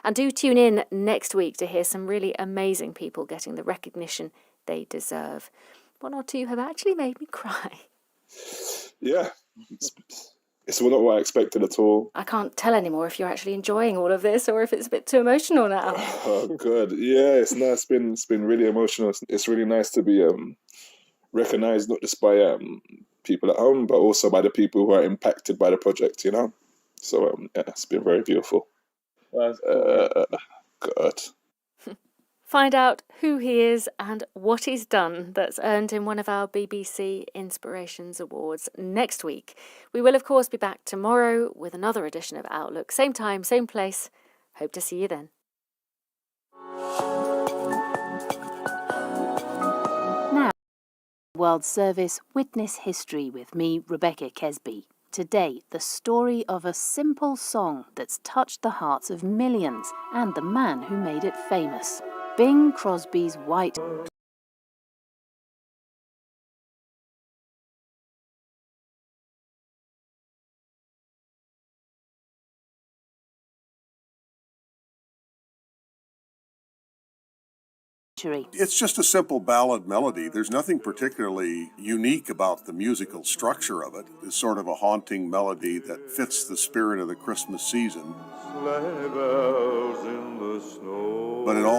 And do tune in next week to hear some really amazing people getting the recognition they deserve. One or two have actually made me cry. Yeah, it's not what I expected at all. I can't tell anymore if you're actually enjoying all of this or if it's a bit too emotional now. Oh, good. Yeah, it's nice. It's been really emotional. It's really nice to be recognized not just by people at home, but also by the people who are impacted by the project. So yeah, it's been very beautiful. Good. Find out who he is and what he's done that's earned him one of our BBC Inspirations Awards next week. We will, of course, be back tomorrow with another edition of Outlook. Same time, same place. Hope to see you then. Now, World Service Witness History with me, Rebecca Kesby. Today, the story of a simple song that's touched the hearts of millions and the man who made it famous. Bing Crosby's White It's just a simple ballad melody. There's nothing particularly unique about the musical structure of it. It's sort of a haunting melody that fits the spirit of the Christmas season. But it all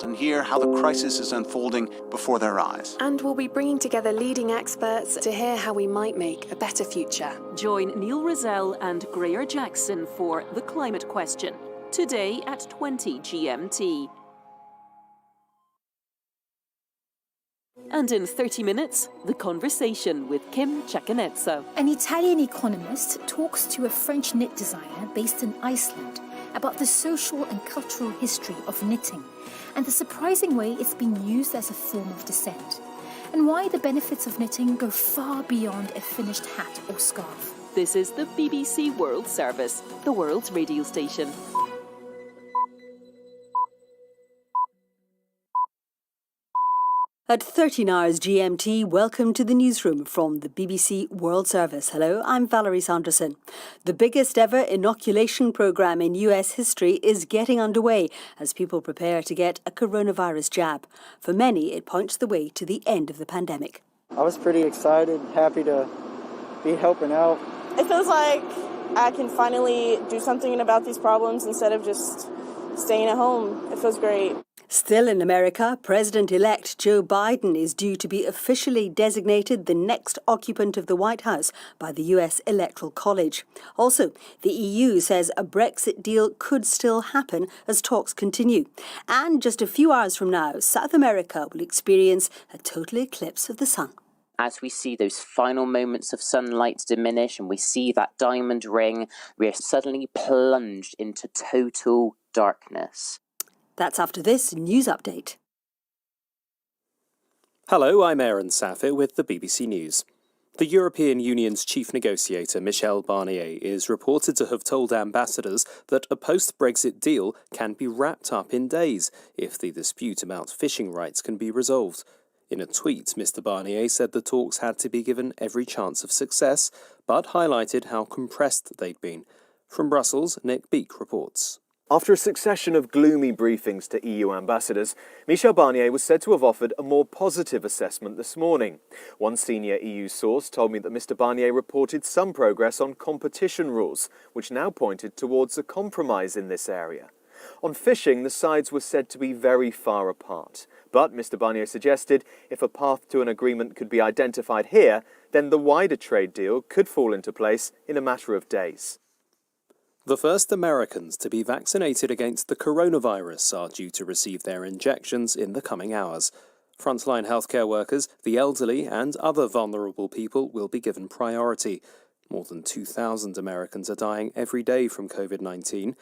and hear how the crisis is unfolding before their eyes. And we'll be bringing together leading experts to hear how we might make a better future. Join Neil Rizal and Greer Jackson for The Climate Question, today at 20 GMT. And in 30 minutes, The Conversation with Kim Chakanetsa. An Italian economist talks to a French knit designer based in Iceland about the social and cultural history of knitting and the surprising way it's been used as a form of dissent, and why the benefits of knitting go far beyond a finished hat or scarf. This is the BBC World Service, the world's radio station. At 13 hours GMT, welcome to the newsroom from the BBC World Service. Hello, I'm Valerie Sanderson. The biggest ever inoculation programme in US history is getting underway as people prepare to get a coronavirus jab. For many, it points the way to the end of the pandemic. I was pretty excited, happy to be helping out. It feels like I can finally do something about these problems instead of just staying at home. It feels great. Still in America, President-elect Joe Biden is due to be officially designated the next occupant of the White House by the US Electoral College. Also, the EU says a Brexit deal could still happen as talks continue. And just a few hours from now, South America will experience a total eclipse of the sun. As we see those final moments of sunlight diminish and we see that diamond ring, we are suddenly plunged into total darkness. That's after this news update. Hello, I'm Aaron Safir with the BBC News. The European Union's chief negotiator, Michel Barnier, is reported to have told ambassadors that a post-Brexit deal can be wrapped up in days if the dispute about fishing rights can be resolved. In a tweet, Mr Barnier said the talks had to be given every chance of success, but highlighted how compressed they'd been. From Brussels, Nick Beak reports. After a succession of gloomy briefings to EU ambassadors, Michel Barnier was said to have offered a more positive assessment this morning. One senior EU source told me that Mr Barnier reported some progress on competition rules, which now pointed towards a compromise in this area. On fishing, the sides were said to be very far apart. But Mr Barnier suggested if a path to an agreement could be identified here, then the wider trade deal could fall into place in a matter of days. The first Americans to be vaccinated against the coronavirus are due to receive their injections in the coming hours. Frontline healthcare workers, the elderly and other vulnerable people will be given priority. More than 2,000 Americans are dying every day from COVID-19.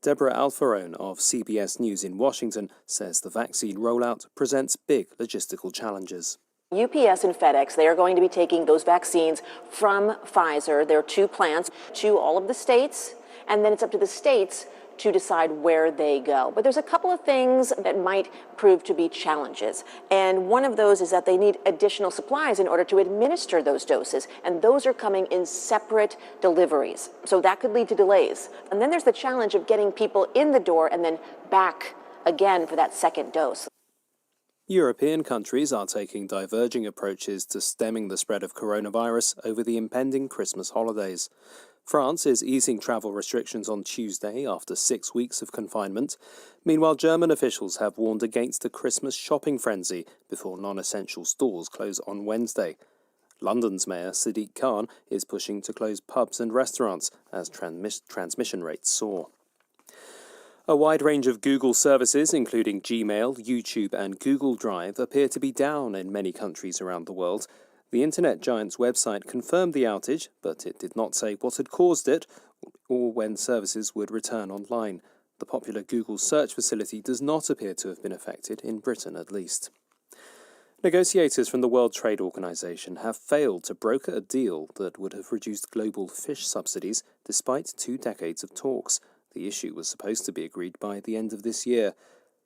Deborah Alfarone of CBS News in Washington says the vaccine rollout presents big logistical challenges. UPS and FedEx, they are going to be taking those vaccines from Pfizer, their 2 plants, to all of the states. And then it's up to the states to decide where they go. But there's a couple of things that might prove to be challenges. And one of those is that they need additional supplies in order to administer those doses. And those are coming in separate deliveries. So that could lead to delays. And then there's the challenge of getting people in the door and then back again for that second dose. European countries are taking diverging approaches to stemming the spread of coronavirus over the impending Christmas holidays. France is easing travel restrictions on Tuesday after 6 weeks of confinement. Meanwhile, German officials have warned against a Christmas shopping frenzy before non-essential stores close on Wednesday. London's Mayor Sadiq Khan is pushing to close pubs and restaurants as transmission rates soar. A wide range of Google services, including Gmail, YouTube and Google Drive, appear to be down in many countries around the world. The internet giant's website confirmed the outage, but it did not say what had caused it or when services would return online. The popular Google search facility does not appear to have been affected, in Britain at least. Negotiators from the World Trade Organization have failed to broker a deal that would have reduced global fish subsidies despite 2 decades of talks. The issue was supposed to be agreed by the end of this year.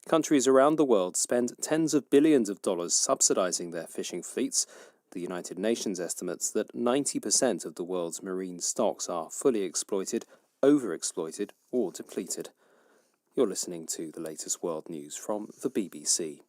Countries around the world spend tens of billions of dollars subsidizing their fishing fleets. The United Nations estimates that 90% of the world's marine stocks are fully exploited, overexploited or depleted. You're listening to the latest world news from the BBC.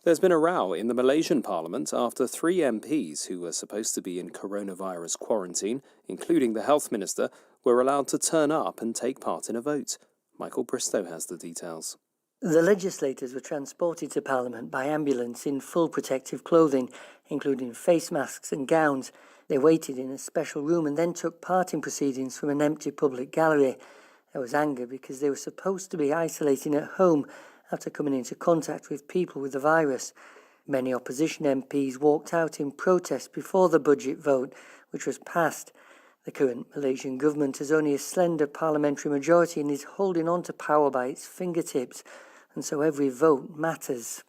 There's been a row in the Malaysian parliament after 3 MPs who were supposed to be in coronavirus quarantine, including the health minister, were allowed to turn up and take part in a vote. Michael Bristow has the details. The legislators were transported to Parliament by ambulance in full protective clothing, including face masks and gowns. They waited in a special room and then took part in proceedings from an empty public gallery. There was anger because they were supposed to be isolating at home after coming into contact with people with the virus. Many opposition MPs walked out in protest before the budget vote, which was passed. The current Malaysian government has only a slender parliamentary majority and is holding on to power by its fingertips, and so every vote matters.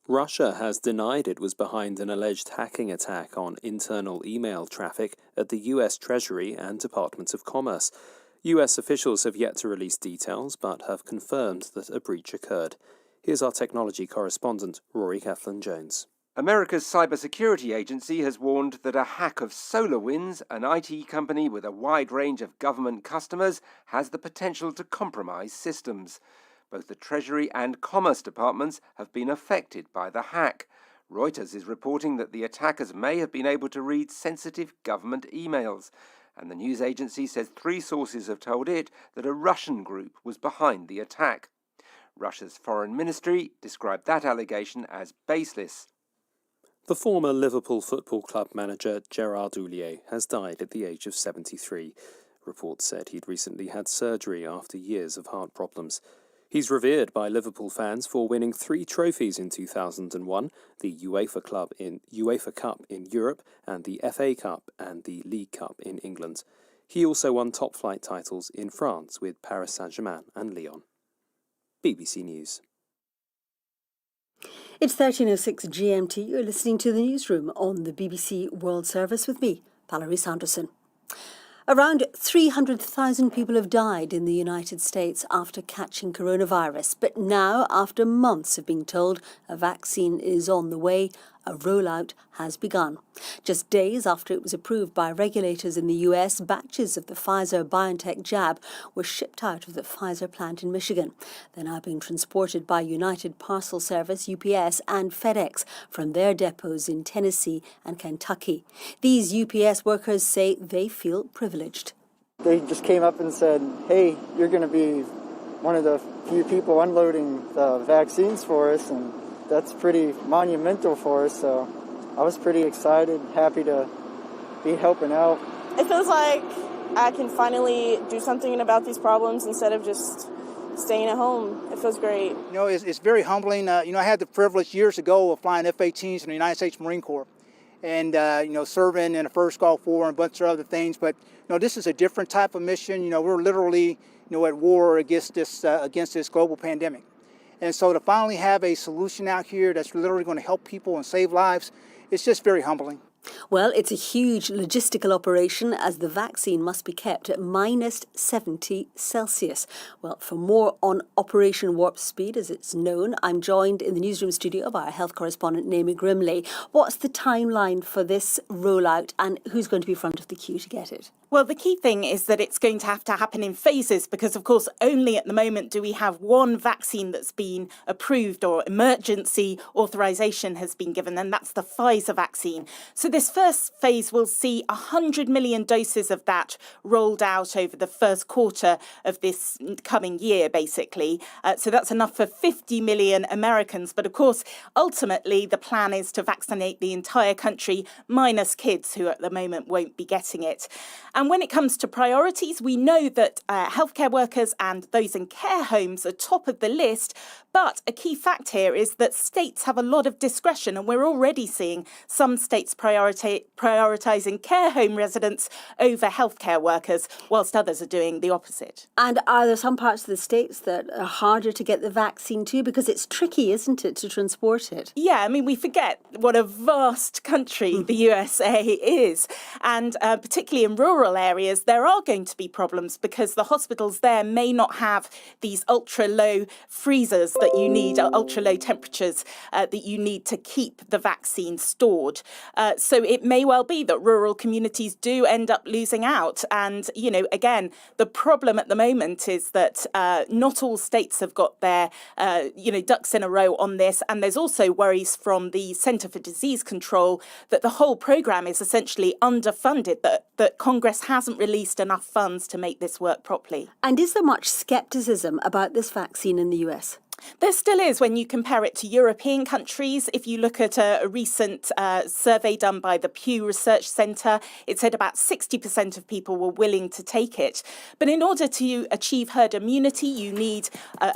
Russia has denied it was behind an alleged hacking attack on internal email traffic at the US Treasury and Department of Commerce. US officials have yet to release details, but have confirmed that a breach occurred. Here's our technology correspondent, Rory Cathlin-Jones. America's cybersecurity agency has warned that a hack of SolarWinds, an IT company with a wide range of government customers, has the potential to compromise systems. Both the Treasury and Commerce departments have been affected by the hack. Reuters is reporting that the attackers may have been able to read sensitive government emails, and the news agency says 3 sources have told it that a Russian group was behind the attack. Russia's foreign ministry described that allegation as baseless. The former Liverpool Football Club manager Gerard Houllier has died at the age of 73. Reports said he'd recently had surgery after years of heart problems. He's revered by Liverpool fans for winning 3 trophies in 2001, the UEFA Cup in Europe and the FA Cup and the League Cup in England. He also won top-flight titles in France with Paris Saint-Germain and Lyon. BBC News. It's 13:06 GMT. You're listening to the newsroom on the BBC World Service with me, Valerie Sanderson. Around 300,000 people have died in the United States after catching coronavirus. But now, after months of being told a vaccine is on the way, a rollout has begun. Just days after it was approved by regulators in the US, batches of the Pfizer-BioNTech jab were shipped out of the Pfizer plant in Michigan. They're now being transported by United Parcel Service, UPS, and FedEx from their depots in Tennessee and Kentucky. These UPS workers say they feel privileged. They just came up and said, hey, you're going to be one of the few people unloading the vaccines for us, and that's pretty monumental for us, so I was pretty excited, happy to be helping out. It feels like I can finally do something about these problems instead of just staying at home. It feels great. You know, it's very humbling. I had the privilege years ago of flying F-18s in the United States Marine Corps and, serving in the First Gulf War and a bunch of other things. But, this is a different type of mission. We're literally, at war against this global pandemic. And so to finally have a solution out here that's literally going to help people and save lives, it's just very humbling. Well, it's a huge logistical operation as the vaccine must be kept at minus 70 Celsius. Well, for more on Operation Warp Speed, as it's known, I'm joined in the newsroom studio by our health correspondent, Naomi Grimley. What's the timeline for this rollout and who's going to be front of the queue to get it? Well, the key thing is that it's going to have to happen in phases because, of course, only at the moment do we have one vaccine that's been approved or emergency authorization has been given, and that's the Pfizer vaccine. So this first phase will see 100 million doses of that rolled out over the first quarter of this coming year, basically. So that's enough for 50 million Americans. But, of course, ultimately, the plan is to vaccinate the entire country, minus kids who at the moment won't be getting it. And when it comes to priorities, we know that healthcare workers and those in care homes are top of the list. But a key fact here is that states have a lot of discretion, and we're already seeing some states prioritising care home residents over healthcare workers, whilst others are doing the opposite. And are there some parts of the states that are harder to get the vaccine to? Because it's tricky, isn't it, to transport it? Yeah, I mean, we forget what a vast country the USA is. And particularly in rural areas, there are going to be problems because the hospitals there may not have these ultra-low freezers that you need, ultra-low temperatures that you need to keep the vaccine stored. So it may well be that rural communities do end up losing out. And, again, the problem at the moment is that not all states have got their, ducks in a row on this. And there's also worries from the Centre for Disease Control that the whole programme is essentially underfunded, that Congress hasn't released enough funds to make this work properly. And is there much scepticism about this vaccine in the US? There still is when you compare it to European countries. If you look at a recent survey done by the Pew Research Centre, it said about 60% of people were willing to take it. But in order to achieve herd immunity, you need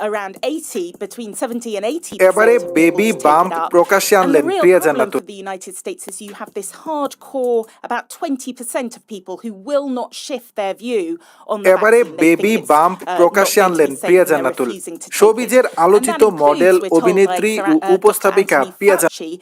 around 80, between 70 and 80% এবারে of people baby to take bump it up. প্রকাশ্যে And the আনলেন real Priya problem Jannatul for the United States is you have this hardcore, about 20% of people who will not shift their view on the এবারে vaccine. They baby think it's bump not প্রকাশ্যে going to আনলেন be safe Priya and they're Jannatul refusing to take it. শোবিজের আলোচিত And that model includes, we're told, অভিনেত্রী ও Dr. উপস্থাপিকা Anthony Priya Fauci.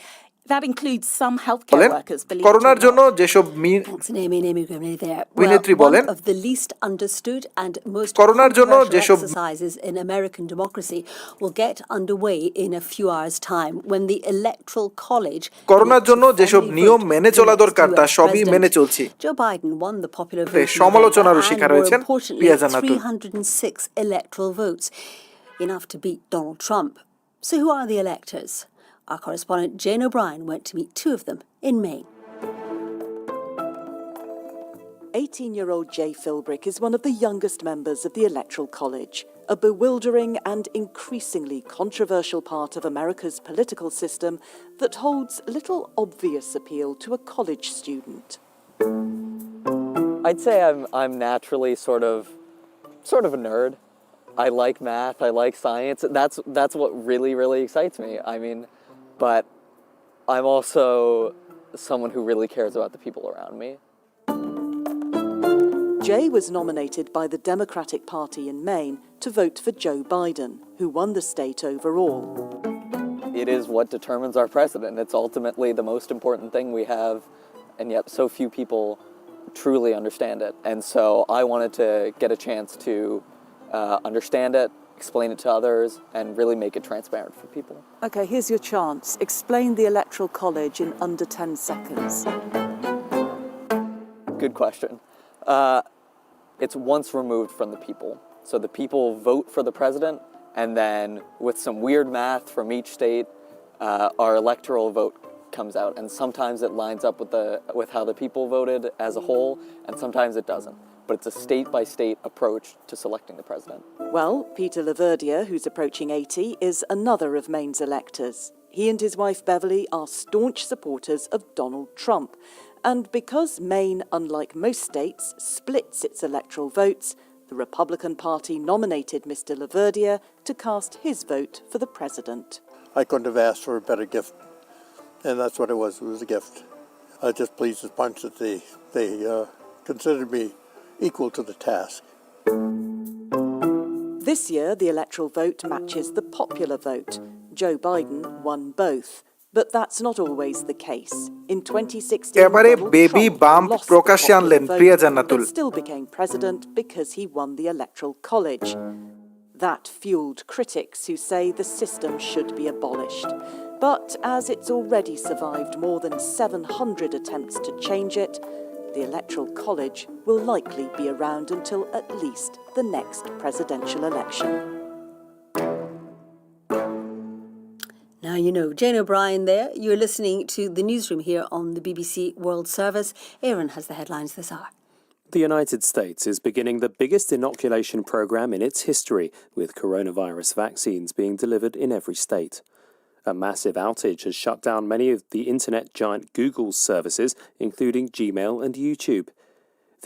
That includes some healthcare বলেন workers, believe it or করোনার জন্য not. যেসব Thanks, Naomi Grimley there. অভিনেত্রী Well, বলেন one of the least understood and most করোনার জন্য controversial যেসব exercises in American democracy will get underway in a few hours' time when the Electoral College করোনার জন্য যেসব নিয়ম মেনে চলা দরকার তা সবই মেনে চলছি Joe Biden won the popular vote in November সমালোচনারও and, শিকার more হয়েছেন importantly, Priya Jannatul 306 electoral votes, enough to beat Donald Trump. So who are the electors? Our correspondent Jane O'Brien went to meet two of them in Maine. 18-year-old Jay Philbrick is one of the youngest members of the Electoral College, a bewildering and increasingly controversial part of America's political system that holds little obvious appeal to a college student. I'd say I'm naturally sort of a nerd. I like math, I like science. That's what really excites me. I mean, but I'm also someone who really cares about the people around me. Jay was nominated by the Democratic Party in Maine to vote for Joe Biden, who won the state overall. It is what determines our president. It's ultimately the most important thing we have, and yet so few people truly understand it. And so I wanted to get a chance to understand it, explain it to others, and really make it transparent for people. Okay, here's your chance. Explain the Electoral College in under 10 seconds. Good question. It's once removed from the people. So the people vote for the president, and then with some weird math from each state, our electoral vote comes out. And sometimes it lines up with how the people voted as a whole, and sometimes it doesn't. But it's a state-by-state approach to selecting the president. Well, Peter Laverdiere, who's approaching 80, is another of Maine's electors. He and his wife Beverly are staunch supporters of Donald Trump. And because Maine, unlike most states, splits its electoral votes, the Republican Party nominated Mr. Laverdiere to cast his vote for the president. I couldn't have asked for a better gift, and that's what it was. It was a gift. I was just pleased as punch that they considered me equal to the task. This year, the electoral vote matches the popular vote. Joe Biden won both. But that's not always the case. In 2016, এবারে baby bump প্রকাশ্যে আনলেন প্রিয়া জান্নাতুল but still became president because he won the Electoral College. That fueled critics who say the system should be abolished. But as it's already survived more than 700 attempts to change it, the Electoral College will likely be around until at least the next presidential election. Now you know, Jane O'Brien there. You're listening to the newsroom here on the BBC World Service. Aaron has the headlines this hour. The United States is beginning the biggest inoculation program in its history, with coronavirus vaccines being delivered in every state. A massive outage has shut down many of the internet giant Google's services, including Gmail and YouTube.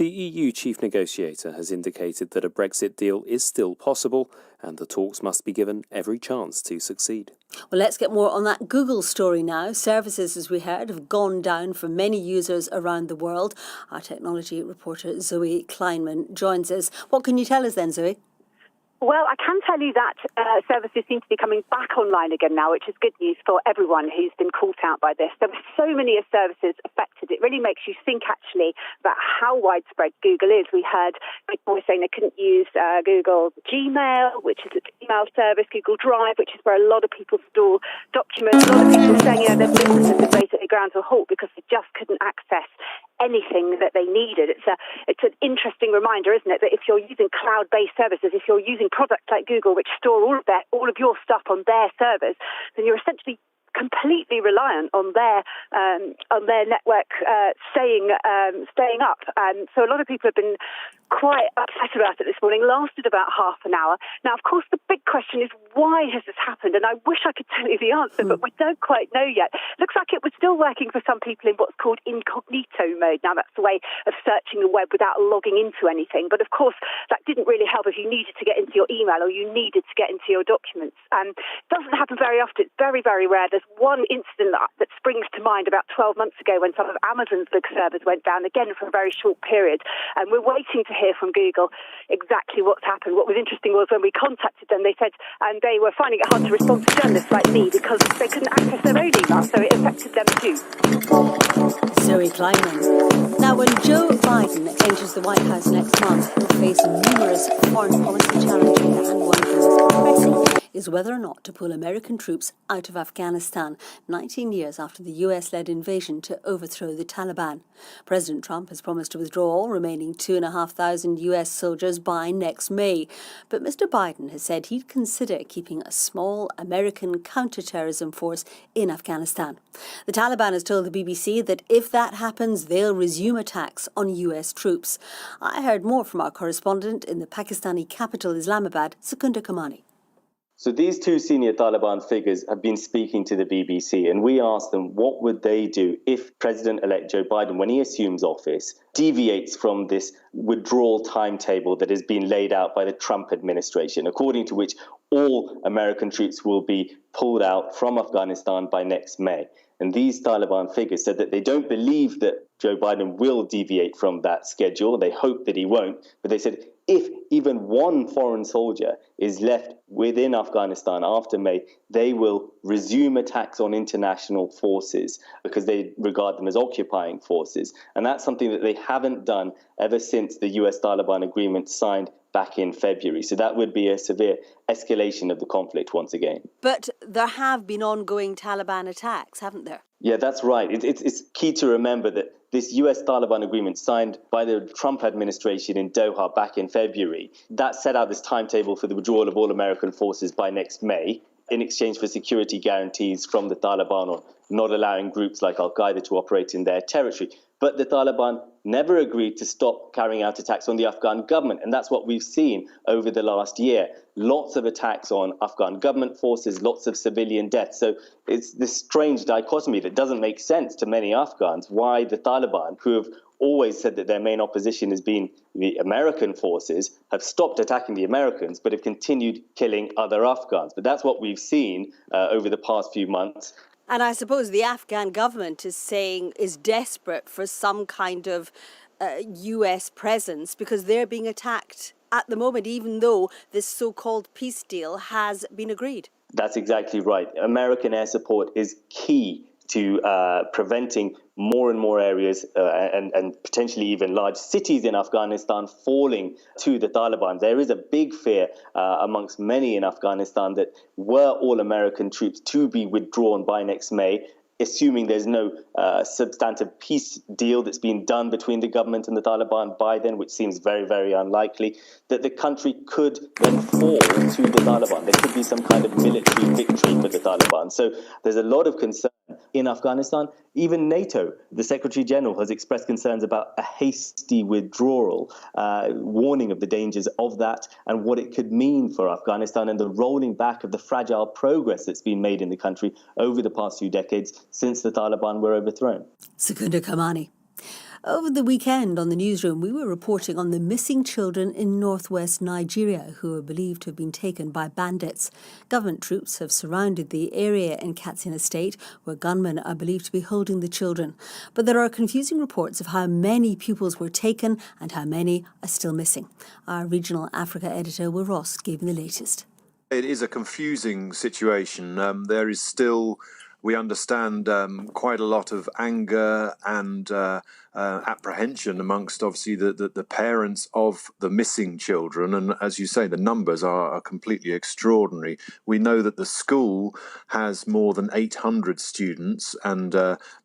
The EU chief negotiator has indicated that a Brexit deal is still possible, and the talks must be given every chance to succeed. Well, let's get more on that Google story now. Services, as we heard, have gone down for many users around the world. Our technology reporter Zoe Kleinman joins us. What can you tell us then, Zoe? Well, I can tell you that services seem to be coming back online again now, which is good news for everyone who's been caught out by this. There were so many services affected. It really makes you think, actually, about how widespread Google is. We heard people were saying they couldn't use Google Gmail, which is its email service, Google Drive, which is where a lot of people store documents. A lot of people saying, their businesses had basically ground to a halt because they just couldn't access anything that they needed. It's an interesting reminder, isn't it, that if you're using cloud-based services, if you're using products like Google, which store all of your stuff on their servers, then you're essentially completely reliant on their network staying up. So a lot of people have been quite upset about it this morning. Lasted about half an hour. Now, of course, the big question is, why has this happened? And I wish I could tell you the answer, but we don't quite know yet. Looks like it was still working for some people in what's called incognito mode. Now, that's the way of searching the web without logging into anything. But of course, that didn't really help if you needed to get into your email or you needed to get into your documents. It doesn't happen very often. It's very, very rare. There's one incident that springs to mind about 12 months ago when some of Amazon's big servers went down, again for a very short period. And we're waiting to hear from Google exactly what's happened. What was interesting was when we contacted them, they said they were finding it hard to respond to journalists like me because they couldn't access their own email, so it affected them too. Zoe Kleinman. Now, when Joe Biden enters the White House next month, he'll face numerous foreign policy challenges, and one of the most pressing is whether or not to pull American troops out of Afghanistan, 19 years after the US-led invasion to overthrow the Taliban. President Trump has promised to withdraw all remaining 2,500 US soldiers by next May. But Mr. Biden has said he'd consider keeping a small American counter-terrorism force in Afghanistan. The Taliban has told the BBC that if that happens, they'll resume attacks on US troops. I heard more from our correspondent in the Pakistani capital, Islamabad, Secunda Kamani. So these two senior Taliban figures have been speaking to the BBC, and we asked them what would they do if President-elect Joe Biden, when he assumes office, deviates from this withdrawal timetable that has been laid out by the Trump administration, according to which all American troops will be pulled out from Afghanistan by next May. And these Taliban figures said that they don't believe that Joe Biden will deviate from that schedule. They hope that he won't. But they said if even one foreign soldier is left within Afghanistan after May, they will resume attacks on international forces because they regard them as occupying forces. And that's something that they haven't done ever since the US-Taliban agreement signed back in February. So that would be a severe escalation of the conflict once again. But there have been ongoing Taliban attacks, haven't there? Yeah, that's right. It's key to remember that this US-Taliban agreement signed by the Trump administration in Doha back in February, that set out this timetable for the withdrawal of all American forces by next May in exchange for security guarantees from the Taliban on not allowing groups like Al-Qaeda to operate in their territory. But the Taliban never agreed to stop carrying out attacks on the Afghan government. And that's what we've seen over the last year. Lots of attacks on Afghan government forces, lots of civilian deaths. So it's this strange dichotomy that doesn't make sense to many Afghans. Why the Taliban, who have always said that their main opposition has been the American forces, have stopped attacking the Americans, but have continued killing other Afghans. But that's what we've seen over the past few months. And I suppose the Afghan government is desperate for some kind of US presence because they're being attacked at the moment, even though this so-called peace deal has been agreed. That's exactly right. American air support is key to preventing more and more areas and potentially even large cities in Afghanistan falling to the Taliban. There is a big fear amongst many in Afghanistan that were all American troops to be withdrawn by next May, assuming there's no substantive peace deal that's been done between the government and the Taliban by then, which seems very, very unlikely, that the country could then fall to the Taliban. There could be some kind of military victory for the Taliban. So there's a lot of concern in Afghanistan. Even NATO, the Secretary General, has expressed concerns about a hasty withdrawal, warning of the dangers of that and what it could mean for Afghanistan and the rolling back of the fragile progress that's been made in the country over the past few decades since the Taliban were overthrown. Secunda Kamani. Over the weekend on the newsroom, we were reporting on the missing children in northwest Nigeria who are believed to have been taken by bandits. Government troops have surrounded the area in Katsina State where gunmen are believed to be holding the children. But there are confusing reports of how many pupils were taken and how many are still missing. Our regional Africa editor, Will Ross, gave me the latest. It is a confusing situation. There is still, we understand, quite a lot of anger and apprehension amongst obviously the parents of the missing children. And as you say, the numbers are completely extraordinary. We know that the school has more than 800 students, and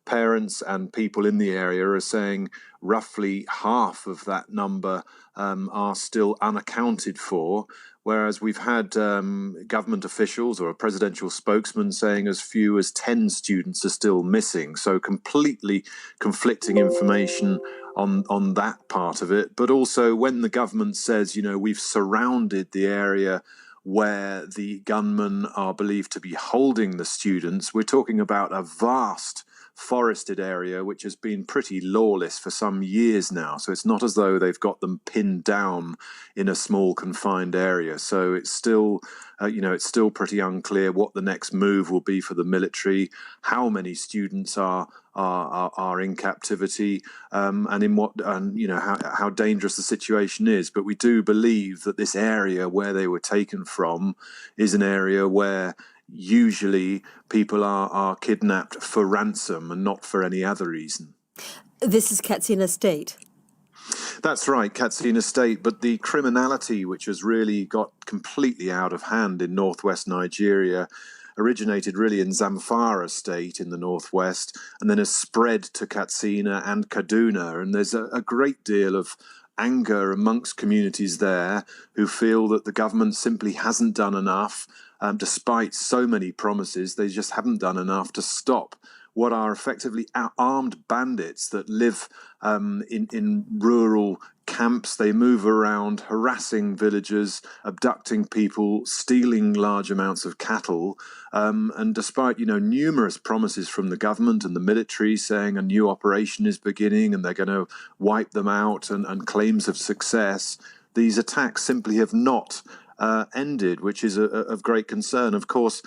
parents and people in the area are saying roughly half of that number are still unaccounted for. whereas we've had government officials or a presidential spokesman saying as few as 10 students are still missing. So completely conflicting information on that part of it. But also when the government says, we've surrounded the area where the gunmen are believed to be holding the students, we're talking about a vast forested area which has been pretty lawless for some years now. So it's not as though they've got them pinned down in a small confined area. So it's still, it's still pretty unclear what the next move will be for the military, how many students are in captivity, and in what, how dangerous the situation is. But we do believe that this area where they were taken from is an area where usually people are kidnapped for ransom and not for any other reason. This is Katsina State. That's right, Katsina State. But the criminality, which has really got completely out of hand in northwest Nigeria, originated really in Zamfara State in the northwest and then has spread to Katsina and Kaduna. And there's a great deal of anger amongst communities there who feel that the government simply hasn't done enough. Despite so many promises, they just haven't done enough to stop what are effectively armed bandits that live in rural camps. They move around, harassing villagers, abducting people, stealing large amounts of cattle. And despite, numerous promises from the government and the military saying a new operation is beginning and they're going to wipe them out and claims of success, these attacks simply have not ended, which is of great concern. Of course,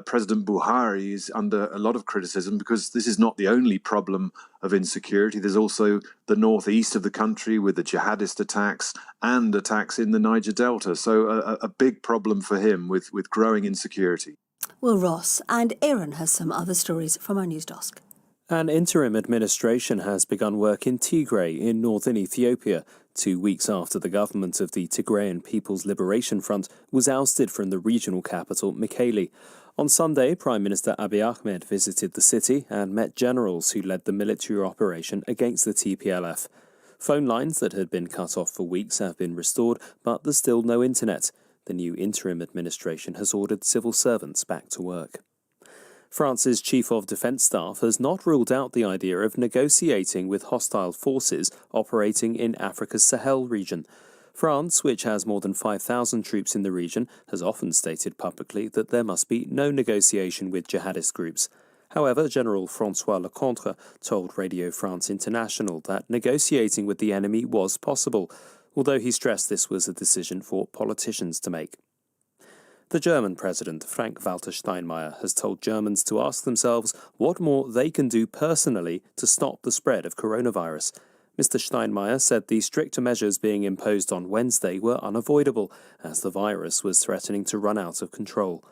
President Buhari is under a lot of criticism because this is not the only problem of insecurity. There's also the northeast of the country with the jihadist attacks and attacks in the Niger Delta. So a big problem for him with growing insecurity. Well, Ross and Aaron has some other stories from our news desk. An interim administration has begun work in Tigray in northern Ethiopia, 2 weeks after the government of the Tigrayan People's Liberation Front was ousted from the regional capital, Mekelle. On Sunday, Prime Minister Abiy Ahmed visited the city and met generals who led the military operation against the TPLF. Phone lines that had been cut off for weeks have been restored, but there's still no internet. The new interim administration has ordered civil servants back to work. France's Chief of Defence Staff has not ruled out the idea of negotiating with hostile forces operating in Africa's Sahel region. France, which has more than 5,000 troops in the region, has often stated publicly that there must be no negotiation with jihadist groups. However, General François Lecointre told Radio France International that negotiating with the enemy was possible, although he stressed this was a decision for politicians to make. The German president, Frank-Walter Steinmeier, has told Germans to ask themselves what more they can do personally to stop the spread of coronavirus. Mr. Steinmeier said the stricter measures being imposed on Wednesday were unavoidable, as the virus was threatening to run out of control.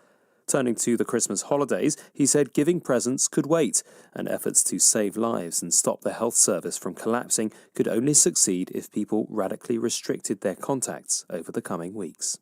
Turning to the Christmas holidays, he said giving presents could wait, and efforts to save lives and stop the health service from collapsing could only succeed if people radically restricted their contacts over the coming weeks.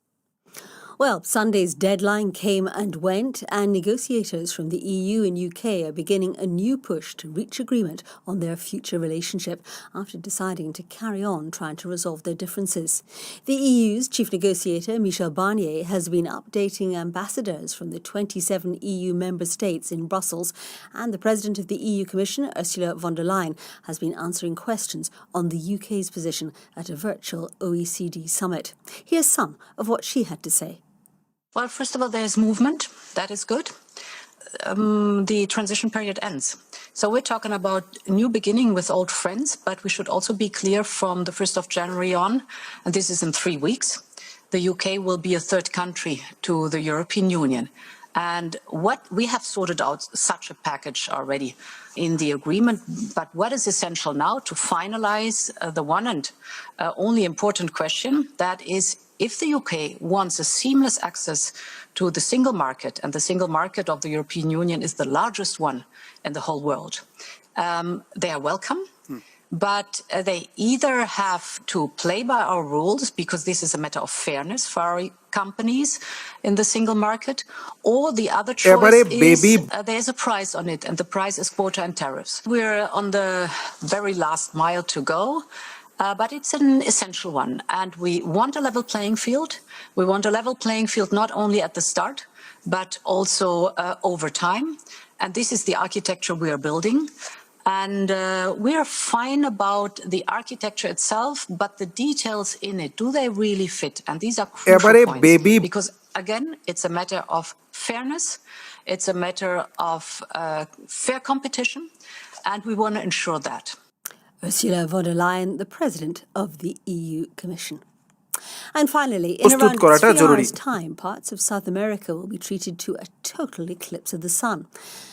Well, Sunday's deadline came and went, and negotiators from the EU and UK are beginning a new push to reach agreement on their future relationship after deciding to carry on trying to resolve their differences. The EU's chief negotiator, Michel Barnier, has been updating ambassadors from the 27 EU member states in Brussels, and the president of the EU Commission, Ursula von der Leyen, has been answering questions on the UK's position at a virtual OECD summit. Here's some of what she had to say. Well, first of all, there's movement. That is good. The transition period ends. So we're talking about a new beginning with old friends, but we should also be clear from the 1st of January on, and this is in 3 weeks, the UK will be a third country to the European Union. And what we have sorted out such a package already in the agreement, but what is essential now to finalize the one and only important question, that is, if the UK wants a seamless access to the single market, and the single market of the European Union is the largest one in the whole world, they are welcome. But they either have to play by our rules, because this is a matter of fairness for our companies in the single market, or the other choice is there's a price on it, and the price is quota and tariffs. We're on the very last mile to go. But it's an essential one. And we want a level playing field. We want a level playing field not only at the start, but also over time. And this is the architecture we are building. And we are fine about the architecture itself, but the details in it, do they really fit? And these are crucial points. Because, again, it's a matter of fairness. It's a matter of fair competition. And we want to ensure that. Ursula von der Leyen, the President of the EU Commission. And finally, in around 3 hours' time, parts of South America will be treated to a total eclipse of the sun.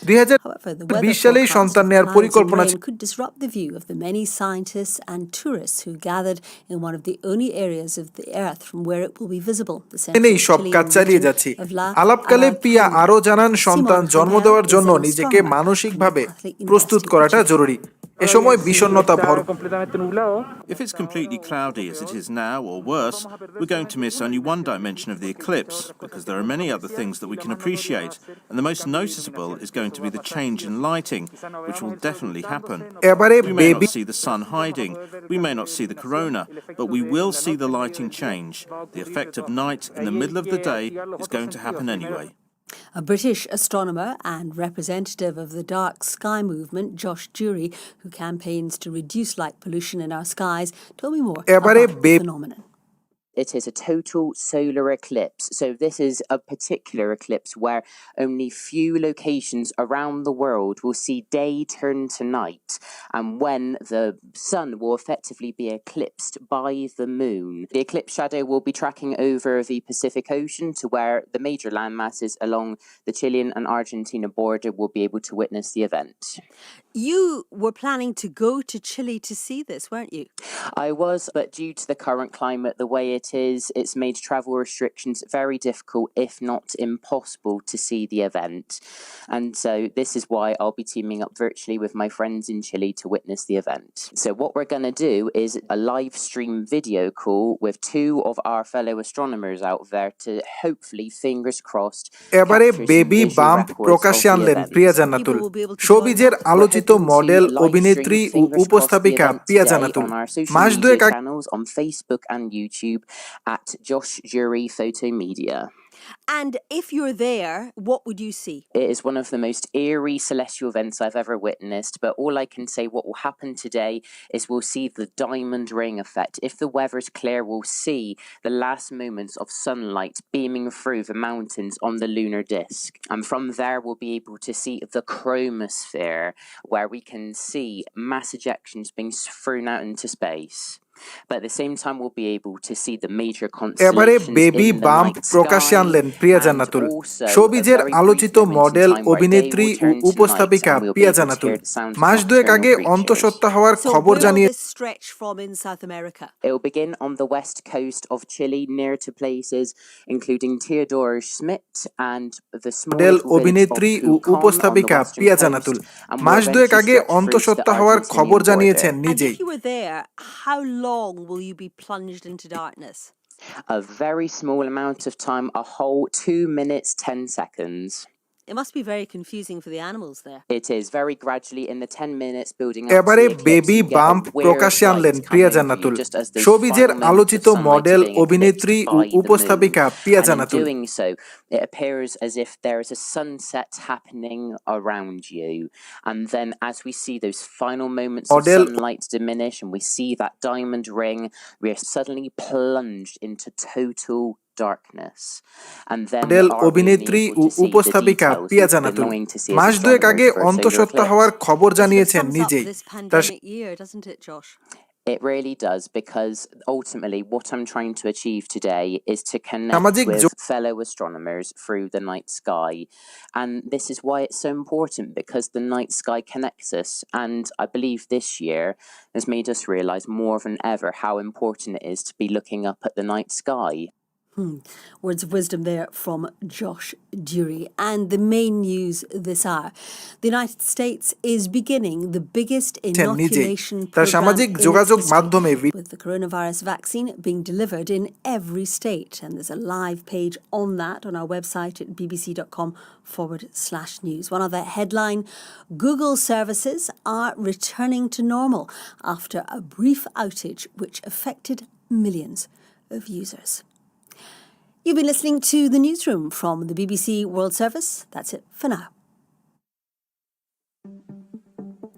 However, the weather forecast of clouds and rain could disrupt the view of the many scientists and tourists who gathered in one of the only areas of the Earth from where it will be visible, the central Chilean region of La আলাপকালে পিয়া আরও জানান সন্তান জন্ম দেওয়ার জন্য নিজেকে মানসিকভাবে প্রস্তুত করাটা জরুরি। এ সময় বিষণ্ণতা ভর If it's completely cloudy as it is now, or worse, we're going to miss only one dimension of the eclipse, because there are many other things that we can appreciate, and the most noticeable is going to be the change in lighting, which will definitely happen. We may not see the sun hiding, we may not see the corona, but we will see the lighting change. The effect of night in the middle of the day is going to happen anyway. A British astronomer and representative of the dark sky movement, Josh Jury, who campaigns to reduce light pollution in our skies, told me more about the phenomenon. It is a total solar eclipse. So this is a particular eclipse where only few locations around the world will see day turn to night, and when the sun will effectively be eclipsed by the moon. The eclipse shadow will be tracking over the Pacific Ocean to where the major land masses along the Chilean and Argentina border will be able to witness the event. You were planning to go to Chile to see this, weren't you? I was, but due to the current climate, the way it is, it's made travel restrictions very difficult, if not impossible, to see the event. And so this is why I'll be teaming up virtually with my friends in Chile to witness the event. So what we're going to do is a live stream video call with 2 of our fellow astronomers out there to hopefully, fingers crossed, এবারে baby bump প্রকাশ্যে আনলেন প্রিয়া জান্নাতুল। শোবিজের আলোচিত model, অভিনেত্রী ও উপস্থাপিকা প্রিয়া জান্নাতুল মাস দুয়েক আগে channels on Facebook and YouTube at Josh Jury Photo Media. And if you're there, what would you see? It is one of the most eerie celestial events I've ever witnessed, but all I can say what will happen today is we'll see the diamond ring effect. If the weather's clear, we'll see the last moments of sunlight beaming through the mountains on the lunar disk. And from there, we'll be able to see the chromosphere, where we can see mass ejections being thrown out into space. But at the same time, we'll be able to see the major constellations in the night sky. এবারে baby bump প্রকাশ্যে আনলেন প্রিয়া জান্নাতুল। শোবিজের আলোচিত model, অভিনেত্রী ও উপস্থাপিকা প্রিয়া জান্নাতুল মাস দুয়েক আগে অন্তঃসত্ত্বা হওয়ার খবর জানিয়ে It will begin on the west coast of Chile, near to places including Theodore Schmidt and the model, small অভিনেত্রী ও উপস্থাপিকা প্রিয়া জান্নাতুল মাস দুয়েক আগে অন্তঃসত্ত্বা হওয়ার খবর জানিয়েছেন নিজেই। How long will you be plunged into darkness? A very small amount of time, a whole 2 minutes, 10 seconds. It must be very confusing for the animals there. It is very gradually in the 10 minutes building up. এবারে baby bump প্রকাশ্যে আনলেন প্রিয়া জান্নাতুল। শোবিজের আলোচিত model, অভিনেত্রী ও উপস্থাপিকা প্রিয়া জান্নাতুল। Doing so, it appears as if there is a sunset happening around you, and then as we see those final moments of sunlight diminish and we see that diamond ring, we are suddenly plunged into total darkness. And then model, অভিনেত্রী ও উপস্থাপিকা প্রিয়া জান্নাতুল মাস দুয়েক আগে অন্তঃসত্ত্বা হওয়ার খবর জানিয়েছেন নিজেই। It really does, because ultimately what I'm trying to achieve today is to connect with fellow astronomers through the night sky. And this is why it's so important, because the night sky connects us. And I believe this year has made us realise more than ever how important it is to be looking up at the night sky. Words of wisdom there from Josh Dury. And the main news this hour. The United States is beginning the biggest inoculation program in its history, with the coronavirus vaccine being delivered in every state. And there's a live page on that on our website at bbc.com/news. One other headline: Google services are returning to normal after a brief outage which affected millions of users. You've been listening to The Newsroom from the BBC World Service. That's it for now.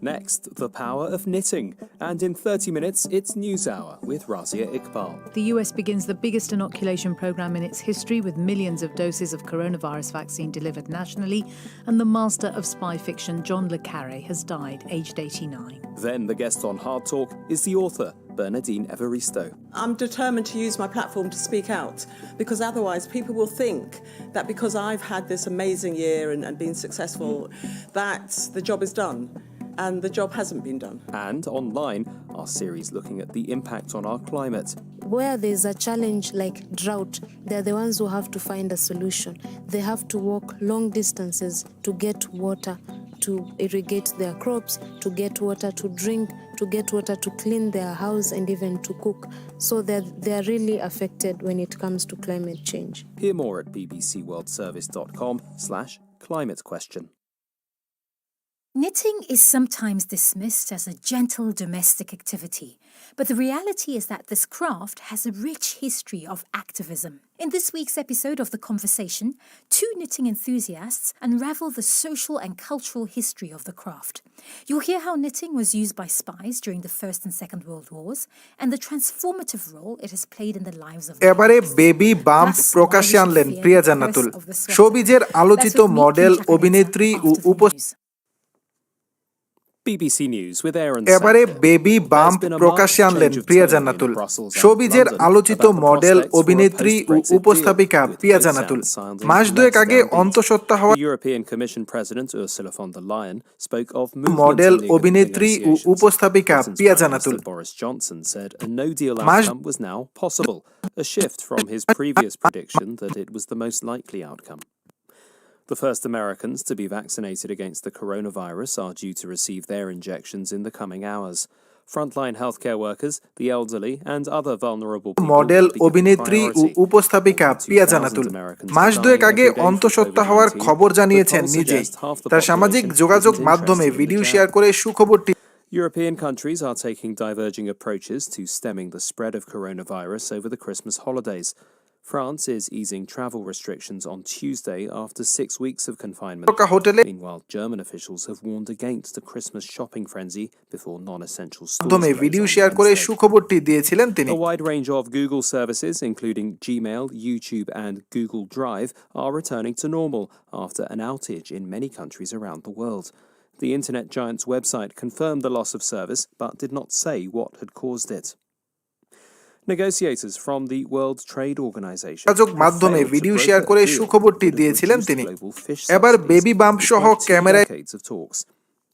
Next, the power of knitting. And in 30 minutes, it's NewsHour with Razia Iqbal. The US begins the biggest inoculation program in its history, with millions of doses of coronavirus vaccine delivered nationally. And the master of spy fiction, John le Carré, has died, aged 89. Then the guest on Hard Talk is the author, Bernardine Evaristo. I'm determined to use my platform to speak out, because otherwise people will think that because I've had this amazing year and been successful, that the job is done. And the job hasn't been done. And online, our series looking at the impact on our climate. Where there's a challenge like drought, they're the ones who have to find a solution. They have to walk long distances to get water, to irrigate their crops, to get water to drink, to get water to clean their house and even to cook. So they're really affected when it comes to climate change. Hear more at bbcworldservice.com/climate question. Knitting is sometimes dismissed as a gentle domestic activity, but the reality is that this craft has a rich history of activism. In this week's episode of The Conversation, two knitting enthusiasts unravel the social and cultural history of the craft. You'll hear how knitting was used by spies during the First and Second World Wars and the transformative role it has played in the lives of এবারে baby bump প্রকাশ্যে আনলেন প্রিয়া জান্নাতুল শোবিজের আলোচিত model অভিনেত্রী ও BBC News with Aaron এবারে baby bump প্রকাশ্যে আনলেন প্রিয়া জান্নাতুল শোবিজের আলোচিত model অভিনেত্রী ও উপস্থাপিকা প্রিয়া জান্নাতুল মাস দুয়েক আগে অন্তঃসত্ত্বা হওয়া European Commission President Ursula von der Leyen spoke of model অভিনেত্রী ও উপস্থাপিকা প্রিয়া জান্নাতুল Boris Johnson said a no deal outcome was now possible, a shift from his previous prediction that it was the most likely outcome. The first Americans to be vaccinated against the coronavirus are due to receive their injections in the coming hours. Frontline healthcare workers, the elderly, and other vulnerable people model অভিনেত্রী ও উপস্থাপিকা প্রিয়া জান্নাতুল মাস দুয়েক আগে অন্তঃসত্ত্বা হওয়ার খবর জানিয়েছেন নিজেই তার সামাজিক যোগাযোগ মাধ্যমে ভিডিও শেয়ার করে সুখবরটি European countries are taking diverging approaches to stemming the spread of coronavirus over the Christmas holidays. France is easing travel restrictions on Tuesday after 6 weeks of confinement. Meanwhile, German officials have warned against a Christmas shopping frenzy before non-essential stores close on Wednesday. A wide range of Google services, including Gmail, YouTube, and Google Drive, are returning to normal after an outage in many countries around the world. The internet giant's website confirmed the loss of service, but did not say what had caused it. Negotiators from the World Trade Organization মাধ্যমে video share করে সুখবরটি দিয়েছিলেন তিনি এবার baby bump সহ ক্যামেরায়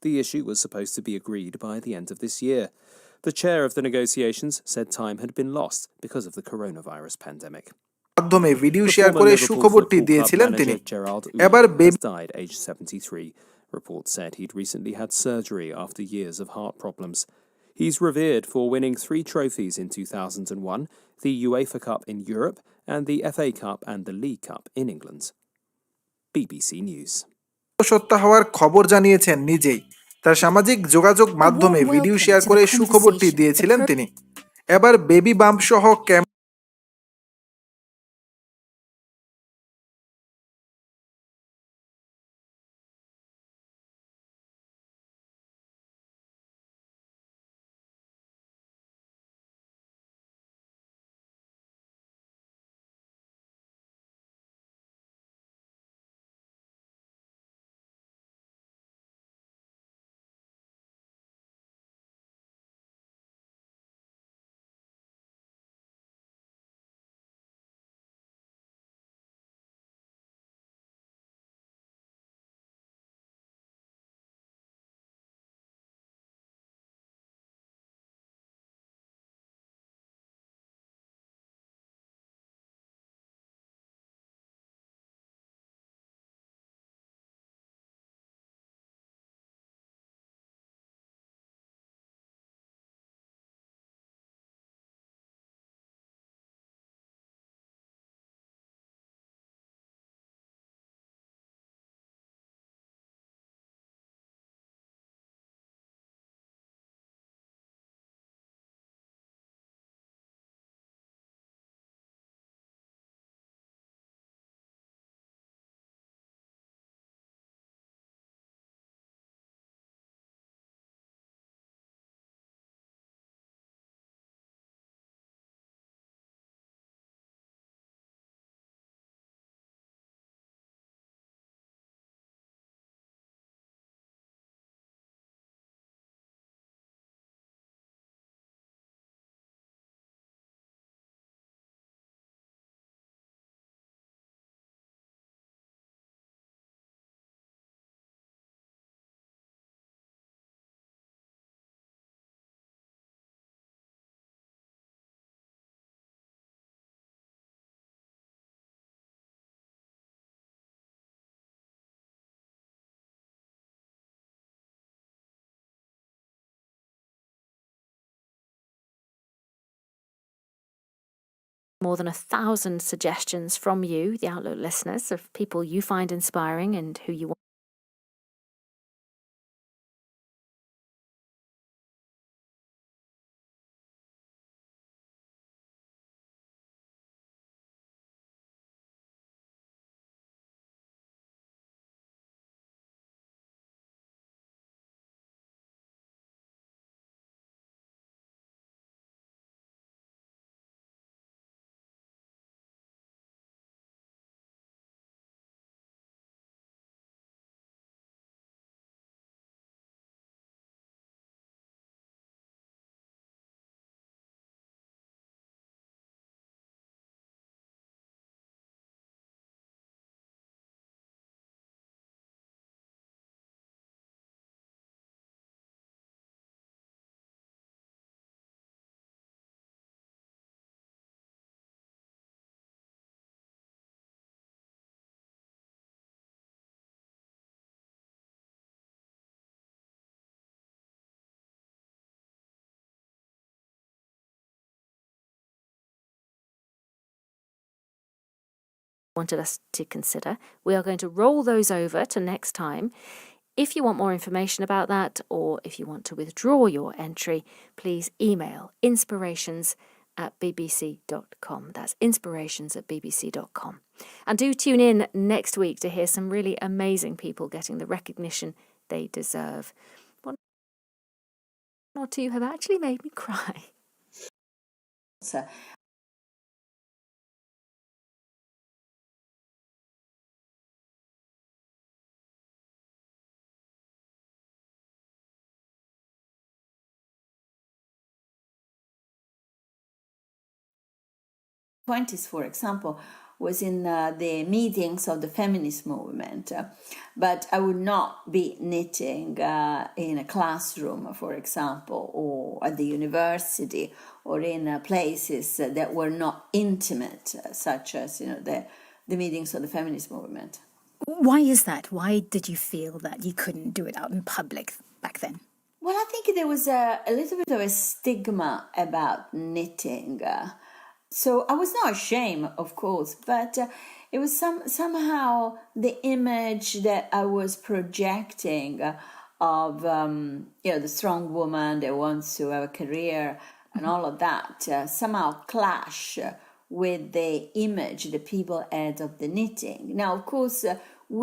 The issue was supposed to be agreed by the end of this year. The chair of the negotiations said time had been lost because of the coronavirus pandemic. মাধ্যমে video share করে সুখবরটি দিয়েছিলেন তিনি এবার baby died aged 73. Reports said he'd recently had surgery after years of heart problems. He's revered for winning 3 trophies in 2001, the UEFA Cup in Europe, and the FA Cup and the League Cup in England. BBC News. সত্য হওয়ার খবর জানিয়েছেন নিজেই তার সামাজিক যোগাযোগ মাধ্যমে video share করে সুখবরটি দিয়েছিলেন তিনি এবার বেবি বাম্প সহ More than 1,000 suggestions from you, the Outlook listeners, of people you find inspiring and who you want. Wanted us to consider. We are going to roll those over to next time. If you want more information about that, or if you want to withdraw your entry, please email inspirations@bbc.com. That's inspirations@bbc.com. And do tune in next week to hear some really amazing people getting the recognition they deserve. One or two have actually made me cry. '20s, for example, was in the meetings of the feminist movement, but I would not be knitting in a classroom, for example, or at the university, or in places that were not intimate, such as the meetings of the feminist movement. Why is that? Why did you feel that you couldn't do it out in public back then? Well, I think there was a little bit of a stigma about knitting. So I was not ashamed, of course, but it was somehow the image that I was projecting of the strong woman that wants to have a career and all of that somehow clash with the image that people had of the knitting. Now, of course,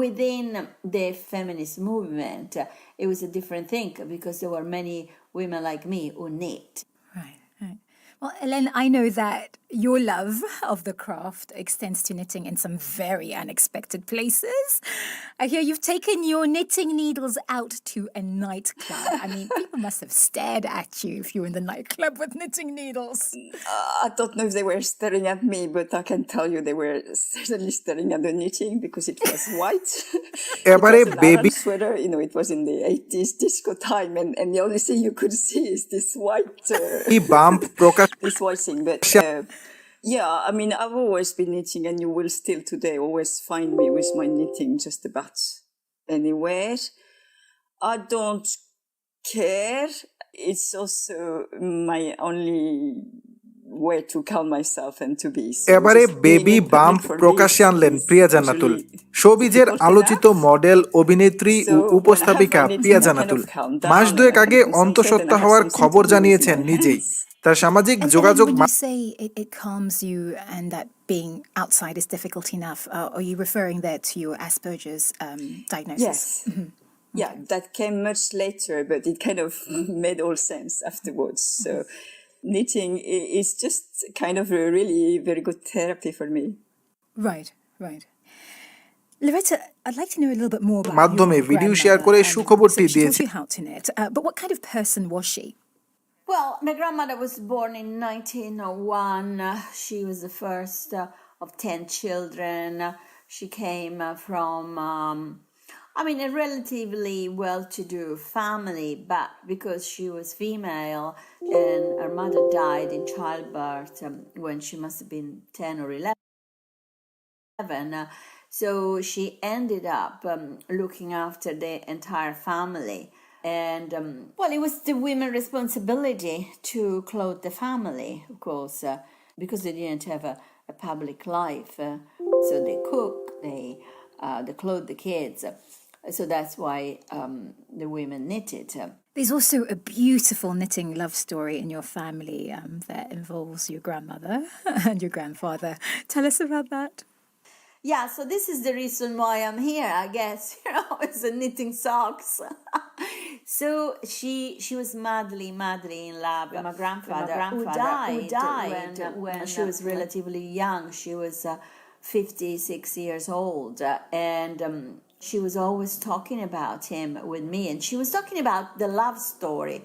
within the feminist movement, it was a different thing because there were many women like me who knit. Well, Hélène, I know that your love of the craft extends to knitting in some very unexpected places. I hear you've taken your knitting needles out to a nightclub. I mean, people must have stared at you if you were in the nightclub with knitting needles. I don't know if they were staring at me, but I can tell you they were certainly staring at the knitting because it was white. It was an Aran sweater, it was in the 80s disco time, and the only thing you could see is this white... this white thing, but I mean, I've always been knitting, and you will still today always find me with my knitting just about anywhere. I don't care. It's also my only way to calm myself and to be. এবারে baby bump প্রকাশ্যে আনলেন প্রিয়া জান্নাতুল। শোবিজের আলোচিত model, অভিনেত্রী ও উপস্থাপিকা প্রিয়া জান্নাতুল মাস দুয়েক আগে অন্তঃসত্ত্বা হওয়ার খবর জানিয়েছেন নিজেই। তার সামাজিক যোগাযোগ When you say it calms you and that being outside is difficult enough, are you referring there to your Asperger's diagnosis? Yes. Mm-hmm. Yeah, that came much later, but it kind of made all sense afterwards. So knitting is just kind of a really very good therapy for me. Right. Loretta, I'd like to know a little bit more about মাধ্যমে video share করে সুখবরটি দিয়েছে। She taught you how to knit, but what kind of person was she? Well, my grandmother was born in 1901. She was the first of 10 children. She came from, a relatively well-to-do family, but because she was female and her mother died in childbirth when she must have been 10 or 11, so she ended up looking after the entire family. And, it was the women's responsibility to clothe the family, of course. because they didn't have a public life. So they cook, they clothe the kids. So that's why the women knitted. There's also a beautiful knitting love story in your family that involves your grandmother and your grandfather. Tell us about that. Yeah, so this is the reason why I'm here, I guess. It's knitting socks. So she was madly in love with my grandfather, who died when she was relatively young. She was 56 years old, and she was always talking about him with me, and she was talking about the love story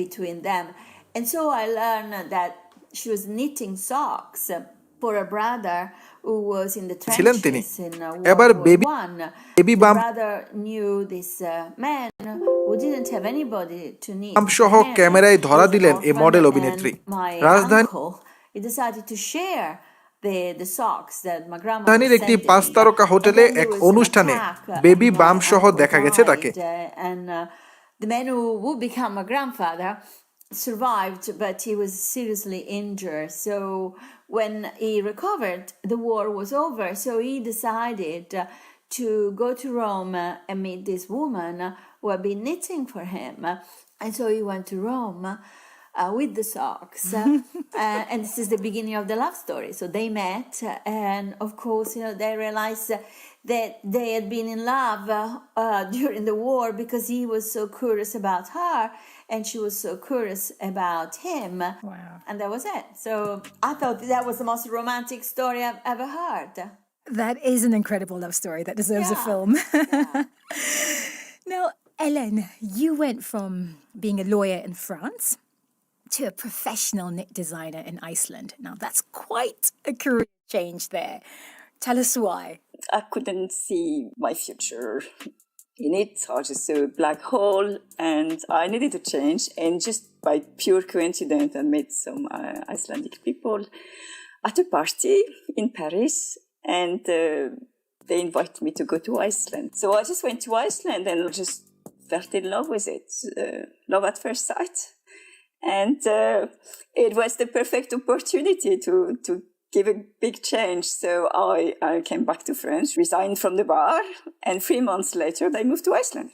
between them. And so I learned that she was knitting socks for a brother who was in the trenches in World War I. The brother knew this man who didn't have anybody to knit সহ ক্যামেরায় ধরা দিলেন এই model অভিনেত্রী He decided to share the socks that my grandma was রাজধানীর একটি sending 5 তারকা হোটেলে এক অনুষ্ঠানে বেবি বাম সহ দেখা গেছে তাকে and the man who would become my grandfather survived, but he was seriously injured. So when he recovered, the war was over. So he decided to go to Rome and meet this woman who had been knitting for him. And so he went to Rome with the socks. And this is the beginning of the love story. So they met, and of course, they realized that they had been in love during the war because he was so curious about her and she was so curious about him. Wow. And that was it. So I thought that was the most romantic story I've ever heard. That is an incredible love story that deserves a film. Now, Ellen, you went from being a lawyer in France to a professional knit designer in Iceland. Now, that's quite a career change there. Tell us why. I couldn't see my future in it. I just saw a black hole and I needed to change. And just by pure coincidence, I met some Icelandic people at a party in Paris, and they invited me to go to Iceland. So I just went to Iceland and just fell in love with it. Love at first sight. And it was the perfect opportunity to give a big change. So I came back to France, resigned from the bar, and 3 months later, I moved to Iceland.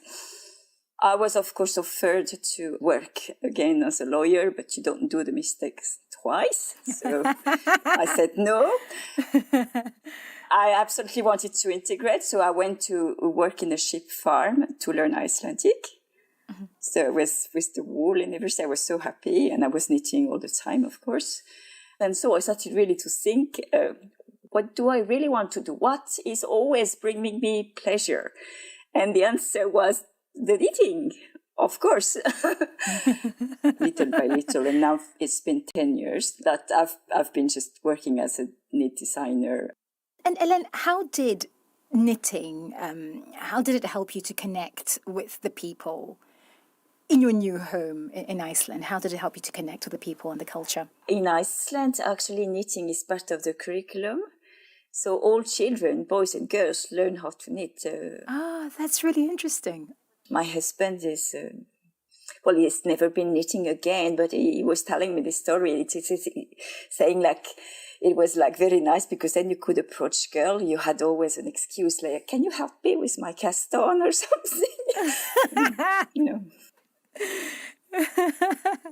I was, of course, offered to work again as a lawyer, but you don't do the mistakes twice. So I said no. I absolutely wanted to integrate, so I went to work in a sheep farm to learn Icelandic. So with the wool and everything, I was so happy, and I was knitting all the time, of course. And so I started really to think, what do I really want to do? What is always bringing me pleasure? And the answer was the knitting, of course. Little by little, and now it's been 10 years that I've been just working as a knit designer. And Ellen, how did knitting, how did it help you to connect with the people in your new home in Iceland? How did it help you to connect with the people and the culture? In Iceland, actually, knitting is part of the curriculum. So all children, boys and girls, learn how to knit. That's really interesting. My husband is, well, he's never been knitting again, but he was telling me this story. It's saying like, it was like very nice because then you could approach girl. You had always an excuse like, can you help me with my cast on or something?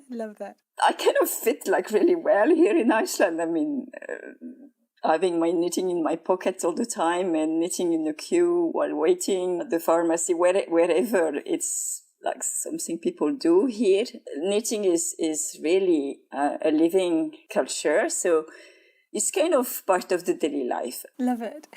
Love that. I kind of fit like really well here in Iceland. I mean, having my knitting in my pocket all the time and knitting in the queue while waiting at the pharmacy, wherever. It's like something people do here. Knitting is really a living culture. So it's kind of part of the daily life. Love it.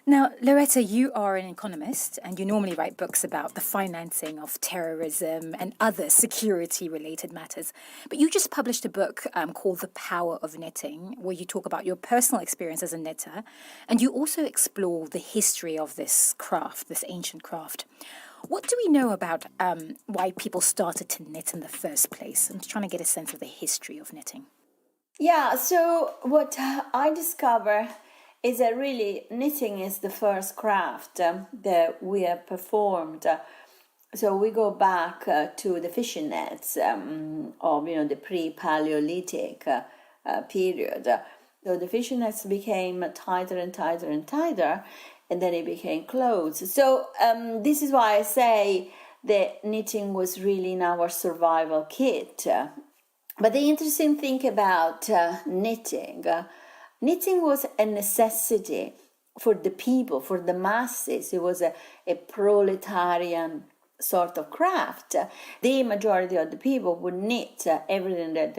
Now, Loretta, you are an economist and you normally write books about the financing of terrorism and other security-related matters. But you just published a book called The Power of Knitting, where you talk about your personal experience as a knitter, and you also explore the history of this craft, this ancient craft. What do we know about why people started to knit in the first place? I'm just trying to get a sense of the history of knitting. Yeah, so what I discover is that really knitting is the first craft that we have performed. So we go back to the fishing nets of the pre-Paleolithic period. So the fishing nets became tighter and tighter and tighter, and then it became closed. So this is why I say that knitting was really in our survival kit. But the interesting thing about knitting was a necessity for the people, for the masses. It was a proletarian sort of craft. The majority of the people would knit everything that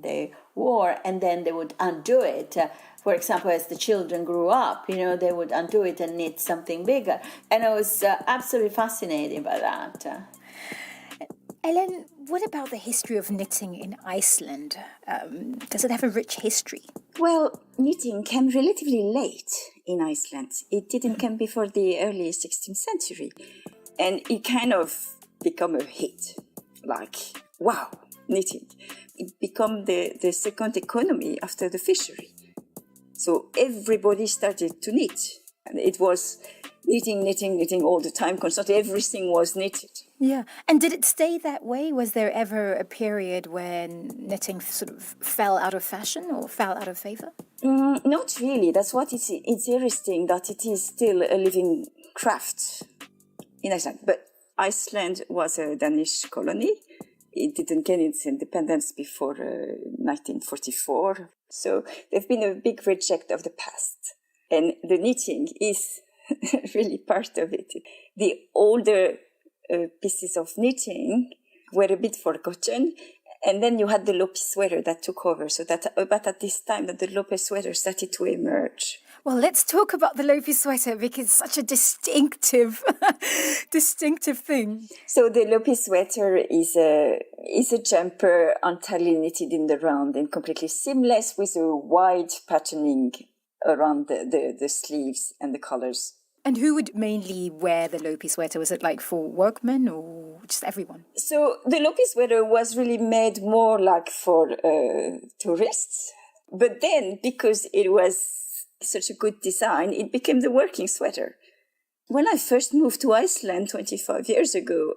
they wore, and then they would undo it. For example, as the children grew up, they would undo it and knit something bigger. And I was absolutely fascinated by that. Ellen, what about the history of knitting in Iceland? Does it have a rich history? Well, knitting came relatively late in Iceland. It didn't come before the early 16th century. And it kind of became a hit. Like, wow, knitting. It became the second economy after the fishery. So everybody started to knit. And it was knitting all the time, constantly. Everything was knitted. Yeah. And did it stay that way? Was there ever a period when knitting sort of fell out of fashion or fell out of favour? Not really. That's what it's interesting, that it is still a living craft in Iceland. But Iceland was a Danish colony. It didn't gain its independence before 1944. So there's been a big reject of the past. And the knitting is really part of it. The older pieces of knitting were a bit forgotten. And then you had the Lopi sweater that took over. So that about at this time that the Lopi sweater started to emerge. Well, let's talk about the Lopi sweater because it's such a distinctive thing. So the Lopi sweater is a jumper entirely knitted in the round and completely seamless with a wide patterning around the sleeves and the collars. And who would mainly wear the Lopi sweater? Was it like for workmen or just everyone? So the Lopi sweater was really made more like for tourists. But then, because it was such a good design, it became the working sweater. When I first moved to Iceland 25 years ago,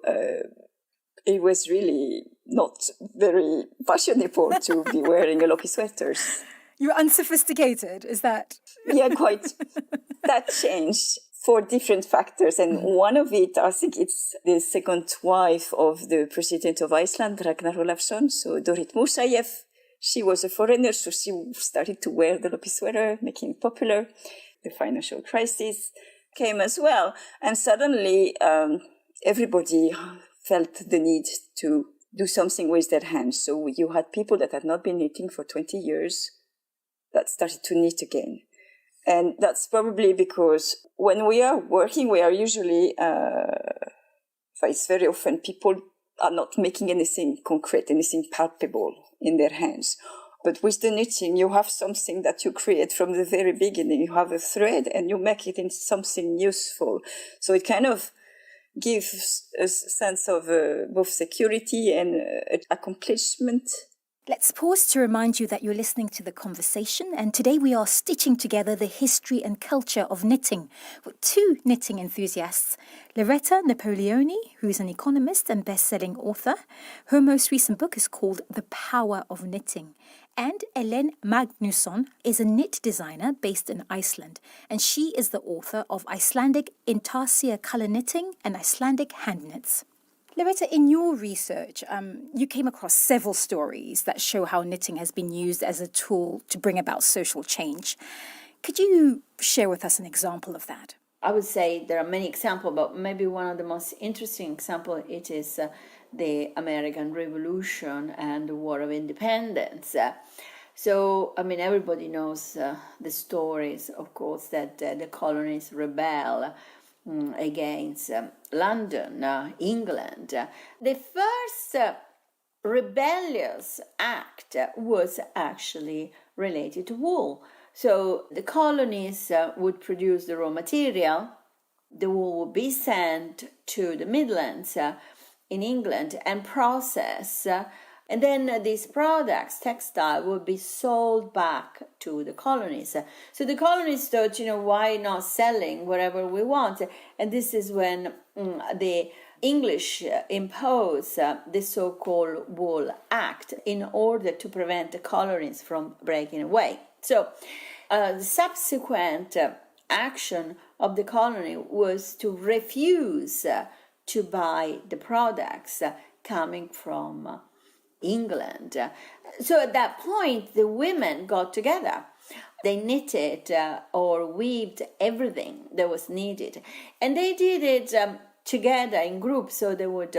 it was really not very fashionable to be wearing a Lopi sweaters. You're unsophisticated, is that? Yeah, quite. That changed for different factors. And one of it, I think it's the second wife of the president of Iceland, Ragnar Ólafsson, so Dorit Musayev. She was a foreigner, so she started to wear the Lopi sweater, making it popular. The financial crisis came as well. And suddenly, everybody felt the need to do something with their hands. So you had people that had not been knitting for 20 years that started to knit again. And that's probably because when we are working, we are usually, it's very often people are not making anything concrete, anything palpable in their hands. But with the knitting, you have something that you create from the very beginning. You have a thread and you make it into something useful. So it kind of gives a sense of both security and accomplishment. Let's pause to remind you that you're listening to The Conversation, and today we are stitching together the history and culture of knitting with two knitting enthusiasts. Loretta Napoleoni, who is an economist and best-selling author. Her most recent book is called The Power of Knitting. And Ellen Magnusson is a knit designer based in Iceland, and she is the author of Icelandic Intarsia colour knitting and Icelandic hand knits. Loretta, in your research, you came across several stories that show how knitting has been used as a tool to bring about social change. Could you share with us an example of that? I would say there are many examples, but maybe one of the most interesting examples it is the American Revolution and the War of Independence. So, I mean, everybody knows the stories, of course, that the colonies rebel against London, England. The first rebellious act was actually related to wool. So the colonies would produce the raw material, the wool would be sent to the Midlands in England and processed, and then these products, textile, would be sold back to the colonies. So the colonies thought, why not selling whatever we want? And this is when the English imposed the so-called Wool Act in order to prevent the colonies from breaking away. So the subsequent action of the colony was to refuse to buy the products coming from England. So at that point, the women got together. They knitted or weaved everything that was needed. And they did it together in groups. So they would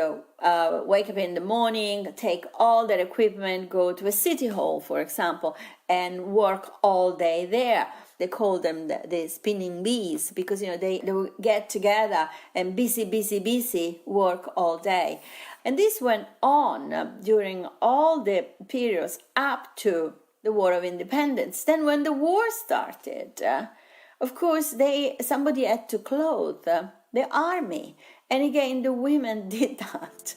wake up in the morning, take all their equipment, go to a city hall, for example, and work all day there. They call them the spinning bees because, they would get together and busy work all day. And this went on during all the periods up to the War of Independence. Then when the war started, of course, somebody had to clothe the army. And again, the women did that.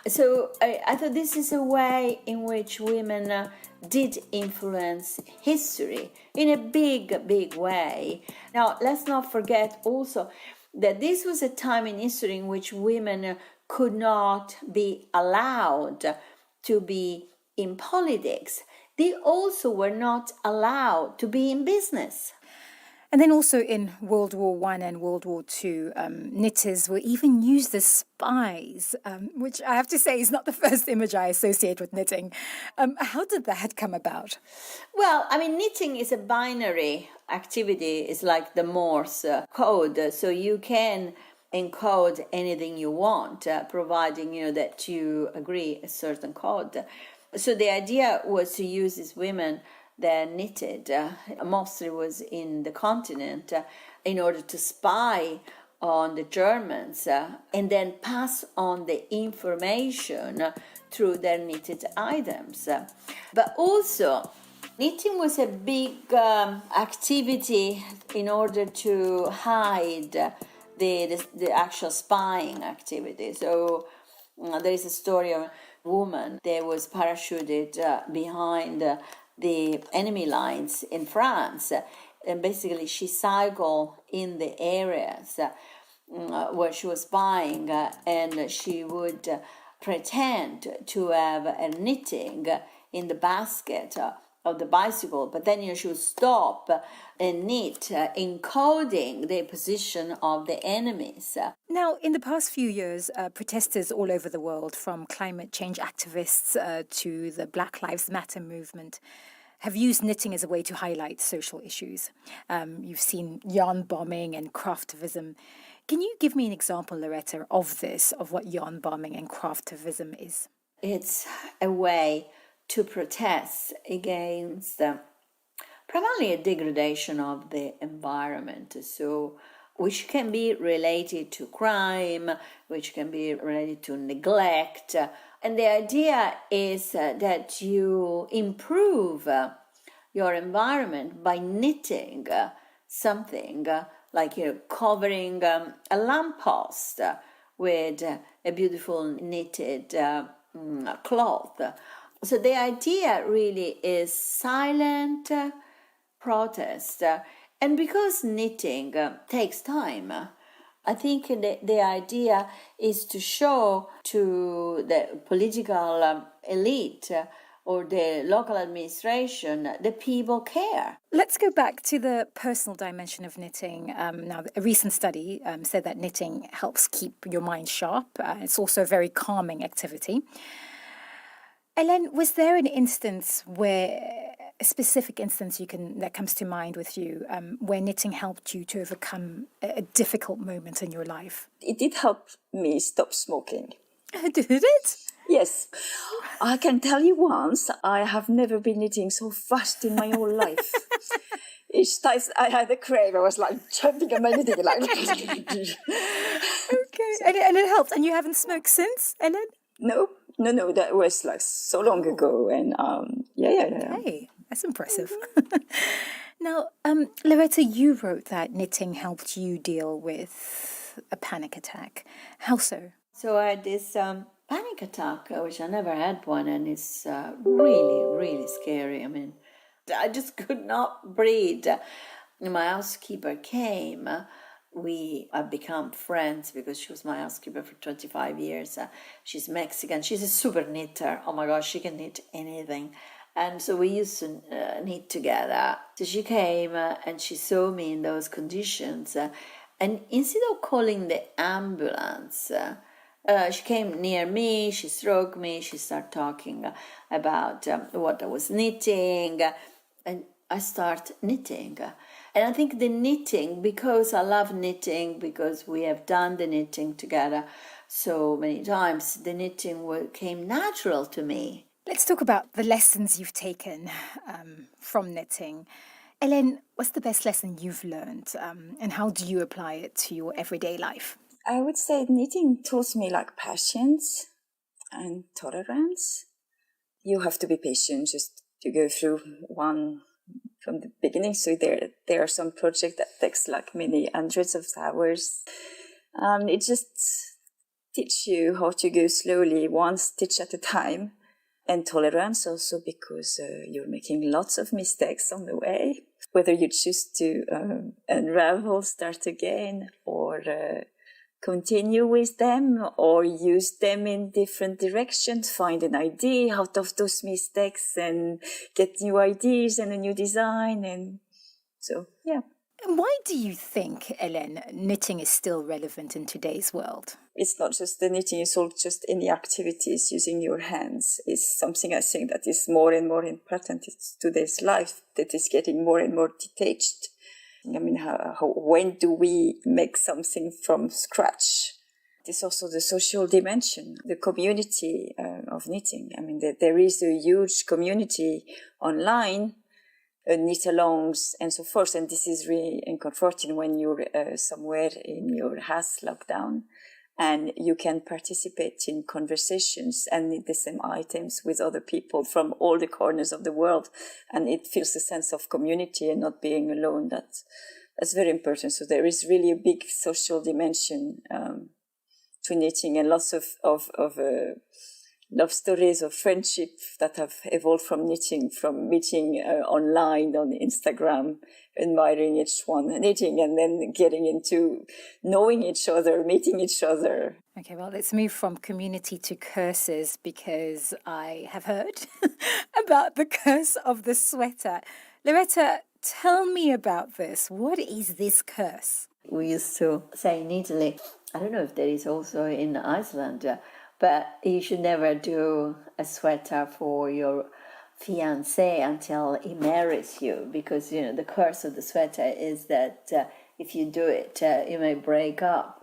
So I thought this is a way in which women did influence history in a big, big way. Now, let's not forget also that this was a time in history in which women could not be allowed to be in politics. They also were not allowed to be in business. And then also in World War I and World War II, knitters were even used as spies, which I have to say is not the first image I associate with knitting. How did that come about? Well, knitting is a binary activity. It's like the Morse code. So you can encode anything you want, providing, that you agree a certain code. So the idea was to use these women that knitted, mostly was in the continent, in order to spy on the Germans and then pass on the information through their knitted items. But also, knitting was a big activity in order to hide the actual spying activity. So there is a story of a woman that was parachuted behind the enemy lines in France, and basically she cycled in the areas where she was spying, and she would pretend to have a knitting in the basket of the bicycle, but then she would stop and knit, encoding the position of the enemies. Now, in the past few years, protesters all over the world, from climate change activists to the Black Lives Matter movement, have used knitting as a way to highlight social issues. You've seen yarn bombing and craftivism. Can you give me an example, Loretta, of this, of what yarn bombing and craftivism is? It's a way to protest against primarily a degradation of the environment, so which can be related to crime, which can be related to neglect. And the idea is that you improve your environment by knitting something like covering a lamppost with a beautiful knitted cloth. So the idea really is silent protest. And because knitting takes time, I think the idea is to show to the political elite or the local administration that people care. Let's go back to the personal dimension of knitting. Now, a recent study said that knitting helps keep your mind sharp. It's also a very calming activity. Hélène, was there an instance a specific instance that comes to mind with you, where knitting helped you to overcome a difficult moment in your life? It did help me stop smoking. Did it? Yes. I can tell you once, I have never been knitting so fast in my whole life. Each time I had a crave, I was like jumping on my knitting like. Okay, and it helped. And you haven't smoked since, Hélène? No, that was like so long ago, and yeah. Hey, that's impressive. Now, Loretta, you wrote that knitting helped you deal with a panic attack. How so? So I had this panic attack, which I never had one, and it's really, really scary. I just could not breathe. My housekeeper came. We have become friends because she was my housekeeper for 25 years. She's Mexican. She's a super knitter. Oh my gosh, she can knit anything. And so we used to knit together. So she came and she saw me in those conditions. And instead of calling the ambulance, she came near me, she stroked me, she started talking about what I was knitting. And I start knitting. And I think the knitting, because I love knitting, because we have done the knitting together so many times, the knitting came natural to me. Let's talk about the lessons you've taken from knitting. Hélène, what's the best lesson you've learned and how do you apply it to your everyday life? I would say knitting taught me like patience and tolerance. You have to be patient just to go through one from the beginning. So there are some projects that takes like many hundreds of hours. It just teach you how to go slowly, one stitch at a time. And tolerance also because you're making lots of mistakes on the way. Whether you choose to unravel, start again, or continue with them, or use them in different directions, find an idea out of those mistakes and get new ideas and a new design. And so, yeah. And why do you think, Hélène, knitting is still relevant in today's world? It's not just the knitting, it's all just any activities using your hands. It's something I think that is more and more important in today's life, that is getting more and more detached. I mean, when do we make something from scratch? There's also the social dimension, the community of knitting. I mean, there is a huge community online, knit-alongs and so forth. And this is really comforting when you're somewhere in your house lockdown and you can participate in conversations and knit the same items with other people from all the corners of the world. And it feels a sense of community and not being alone. That's very important. So there is really a big social dimension to knitting and lots of love stories of friendship that have evolved from knitting, from meeting online on Instagram, admiring each one, knitting, and then getting into knowing each other, meeting each other. Okay, well, let's move from community to curses because I have heard about the curse of the sweater. Loretta, tell me about this. What is this curse? We used to say in Italy, I don't know if there is also in Iceland, but you should never do a sweater for your fiancé until he marries you, because the curse of the sweater is that if you do it, you may break up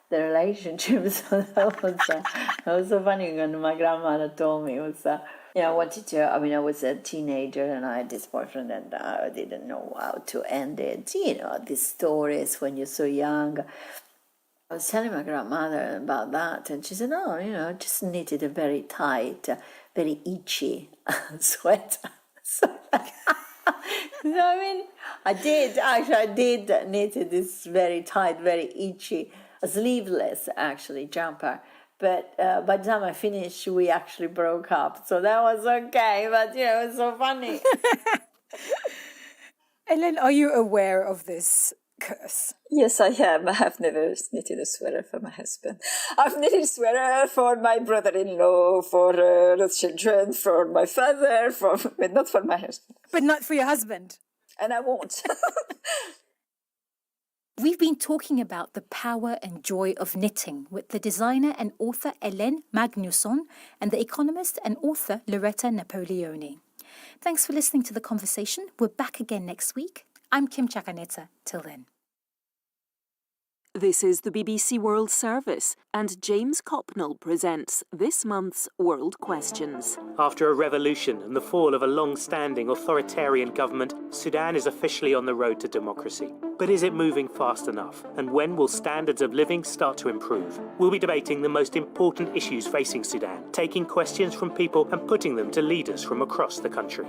the relationship. So that was so funny when my grandmother told me. It was I was a teenager and I had this boyfriend and I didn't know how to end it. These stories when you're so young. I was telling my grandmother about that, and she said, I just knitted a very tight, very itchy sweater. So, I did knit this very tight, very itchy, sleeveless, actually, jumper. But by the time I finished, we actually broke up. So that was okay, but, it was so funny. Hélène, are you aware of this curse? Yes, I am. I have never knitted a sweater for my husband. I've knitted a sweater for my brother-in-law, for the children, for my father, but not for my husband. But not for your husband? And I won't. We've been talking about the power and joy of knitting with the designer and author Hélène Magnusson and the economist and author Loretta Napoleoni. Thanks for listening to The Conversation. We're back again next week. I'm Kim Chakaneta. Till then. This is the BBC World Service, and James Copnell presents this month's World Questions. After a revolution and the fall of a long-standing authoritarian government, Sudan is officially on the road to democracy. But is it moving fast enough? And when will standards of living start to improve? We'll be debating the most important issues facing Sudan, taking questions from people and putting them to leaders from across the country.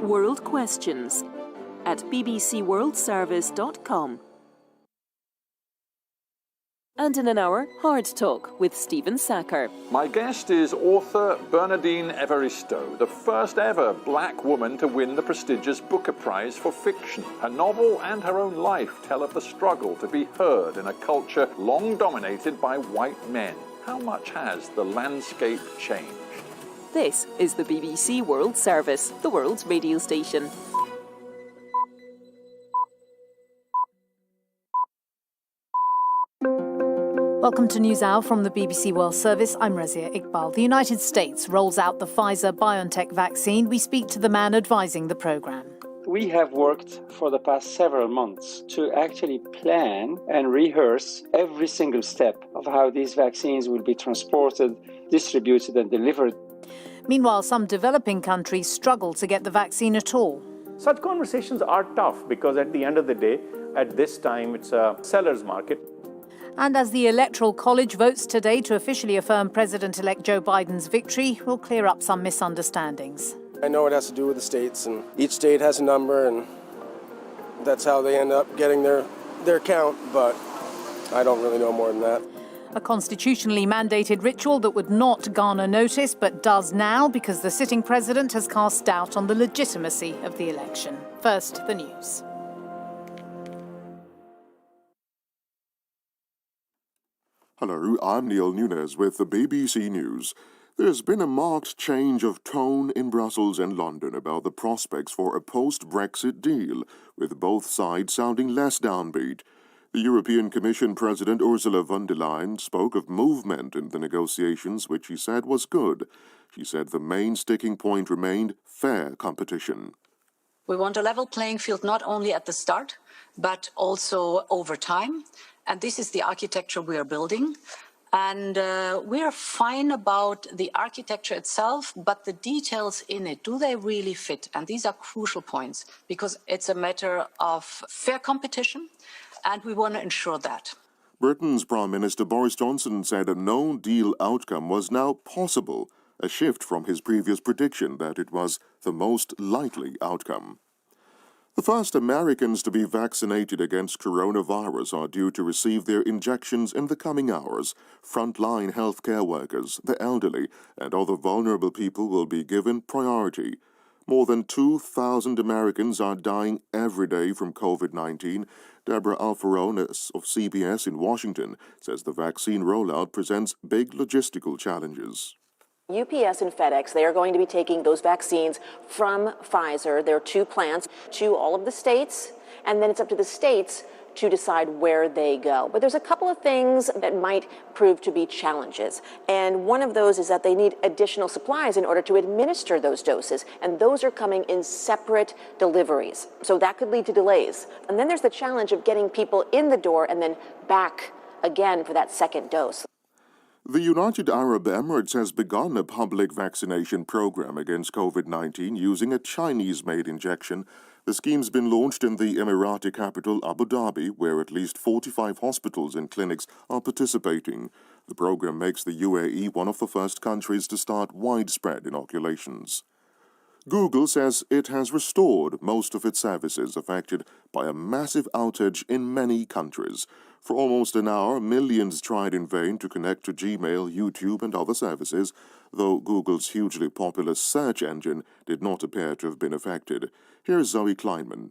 World Questions at bbcworldservice.com. And in an hour, Hard Talk with Stephen Sacker. My guest is author Bernardine Evaristo, the first ever black woman to win the prestigious Booker Prize for fiction. Her novel and her own life tell of the struggle to be heard in a culture long dominated by white men. How much has the landscape changed? This is the BBC World Service, the world's radio station. Welcome to NewsHour from the BBC World Service. I'm Razia Iqbal. The United States rolls out the Pfizer-BioNTech vaccine. We speak to the man advising the programme. We have worked for the past several months to actually plan and rehearse every single step of how these vaccines will be transported, distributed and delivered. Meanwhile, some developing countries struggle to get the vaccine at all. Such conversations are tough because at the end of the day, at this time, it's a seller's market. And as the Electoral College votes today to officially affirm President-elect Joe Biden's victory, we'll clear up some misunderstandings. I know it has to do with the states, and each state has a number, and that's how they end up getting their count, but I don't really know more than that. A constitutionally mandated ritual that would not garner notice, but does now because the sitting president has cast doubt on the legitimacy of the election. First, the news. Hello, I'm Neil Nunes with the BBC News. There's been a marked change of tone in Brussels and London about the prospects for a post-Brexit deal, with both sides sounding less downbeat. The European Commission President Ursula von der Leyen spoke of movement in the negotiations, which she said was good. She said the main sticking point remained fair competition. We want a level playing field not only at the start, but also over time. And this is the architecture we are building. And we are fine about the architecture itself, but the details in it, do they really fit? And these are crucial points because it's a matter of fair competition, and we want to ensure that. Britain's Prime Minister Boris Johnson said a no-deal outcome was now possible, a shift from his previous prediction that it was the most likely outcome. The first Americans to be vaccinated against coronavirus are due to receive their injections in the coming hours. Frontline healthcare workers, the elderly, and other vulnerable people will be given priority. More than 2,000 Americans are dying every day from COVID-19. Deborah Alfarone of CBS in Washington says the vaccine rollout presents big logistical challenges. UPS and FedEx, they are going to be taking those vaccines from Pfizer. There are 2 plants to all of the states, and then it's up to the states to decide where they go. But there's a couple of things that might prove to be challenges. And one of those is that they need additional supplies in order to administer those doses. And those are coming in separate deliveries. So that could lead to delays. And then there's the challenge of getting people in the door and then back again for that second dose. The United Arab Emirates has begun a public vaccination program against COVID-19 using a Chinese-made injection. The scheme's been launched in the Emirati capital, Abu Dhabi, where at least 45 hospitals and clinics are participating. The program makes the UAE one of the first countries to start widespread inoculations. Google says it has restored most of its services affected by a massive outage in many countries. For almost an hour, millions tried in vain to connect to Gmail, YouTube, and other services, though Google's hugely popular search engine did not appear to have been affected. Here's Zoe Kleinman.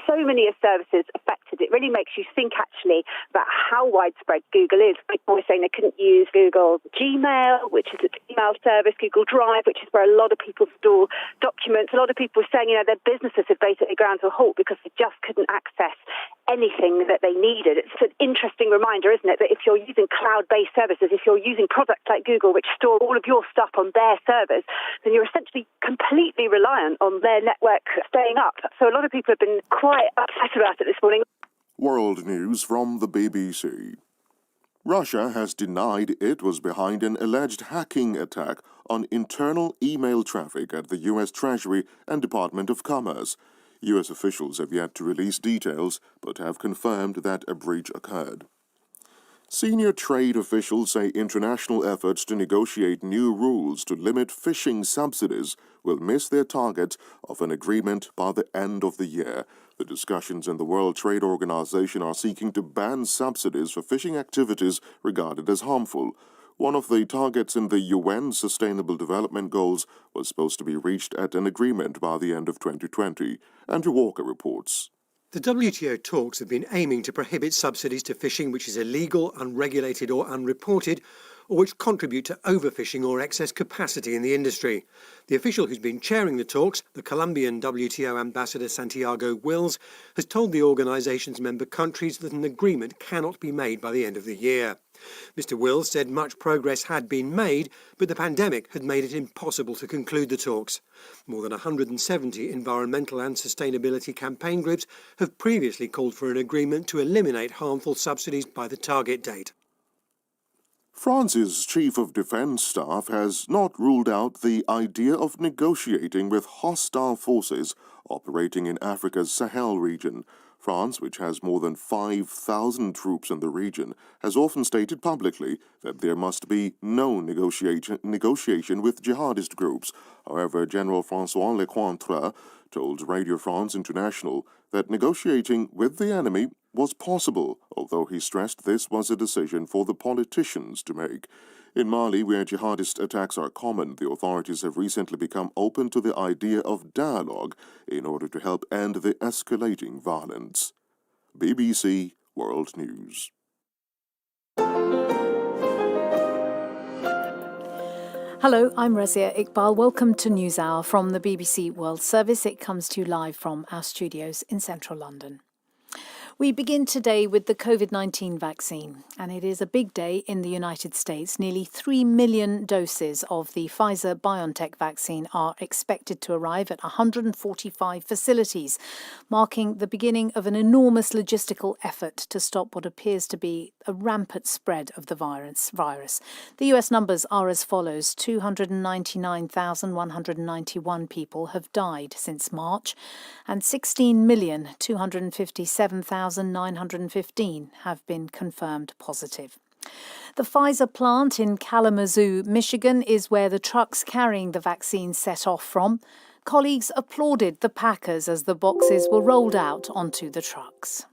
So many services affected. It really makes you think actually about how widespread Google is. People were saying they couldn't use Google Gmail, which is an email service, Google Drive, which is where a lot of people store documents. A lot of people were saying, their businesses had basically ground to a halt because they just couldn't access anything that they needed. It's an interesting reminder, isn't it, that if you're using cloud-based services, if you're using products like Google, which store all of your stuff on their servers, then you're essentially completely reliant on their network staying up. So a lot of people have been quite upset about it this morning. World News from the BBC. Russia has denied it was behind an alleged hacking attack on internal email traffic at the U.S. Treasury and Department of Commerce. U.S. officials have yet to release details, but have confirmed that a breach occurred. Senior trade officials say international efforts to negotiate new rules to limit fishing subsidies will miss their target of an agreement by the end of the year. The discussions in the World Trade Organization are seeking to ban subsidies for fishing activities regarded as harmful. One of the targets in the UN Sustainable Development Goals was supposed to be reached at an agreement by the end of 2020. Andrew Walker reports. The WTO talks have been aiming to prohibit subsidies to fishing which is illegal, unregulated or unreported, or which contribute to overfishing or excess capacity in the industry. The official who's been chairing the talks, the Colombian WTO ambassador Santiago Wills, has told the organisation's member countries that an agreement cannot be made by the end of the year. Mr. Wills said much progress had been made, but the pandemic had made it impossible to conclude the talks. More than 170 environmental and sustainability campaign groups have previously called for an agreement to eliminate harmful subsidies by the target date. France's Chief of Defence Staff has not ruled out the idea of negotiating with hostile forces operating in Africa's Sahel region. France, which has more than 5,000 troops in the region, has often stated publicly that there must be no negotiation with jihadist groups. However, General François Lecointre told Radio France International that negotiating with the enemy was possible, although he stressed this was a decision for the politicians to make. In Mali, where jihadist attacks are common, the authorities have recently become open to the idea of dialogue in order to help end the escalating violence. BBC World News. Hello, I'm Razia Iqbal. Welcome to NewsHour from the BBC World Service. It comes to you live from our studios in central London. We begin today with the COVID-19 vaccine, and it is a big day in the United States. Nearly 3 million doses of the Pfizer-BioNTech vaccine are expected to arrive at 145 facilities, marking the beginning of an enormous logistical effort to stop what appears to be a rampant spread of the virus. The US numbers are as follows. 299,191 people have died since March, and 16,257,915 have been confirmed positive. The Pfizer plant in Kalamazoo, Michigan, is where the trucks carrying the vaccine set off from. Colleagues applauded the packers as the boxes were rolled out onto the trucks.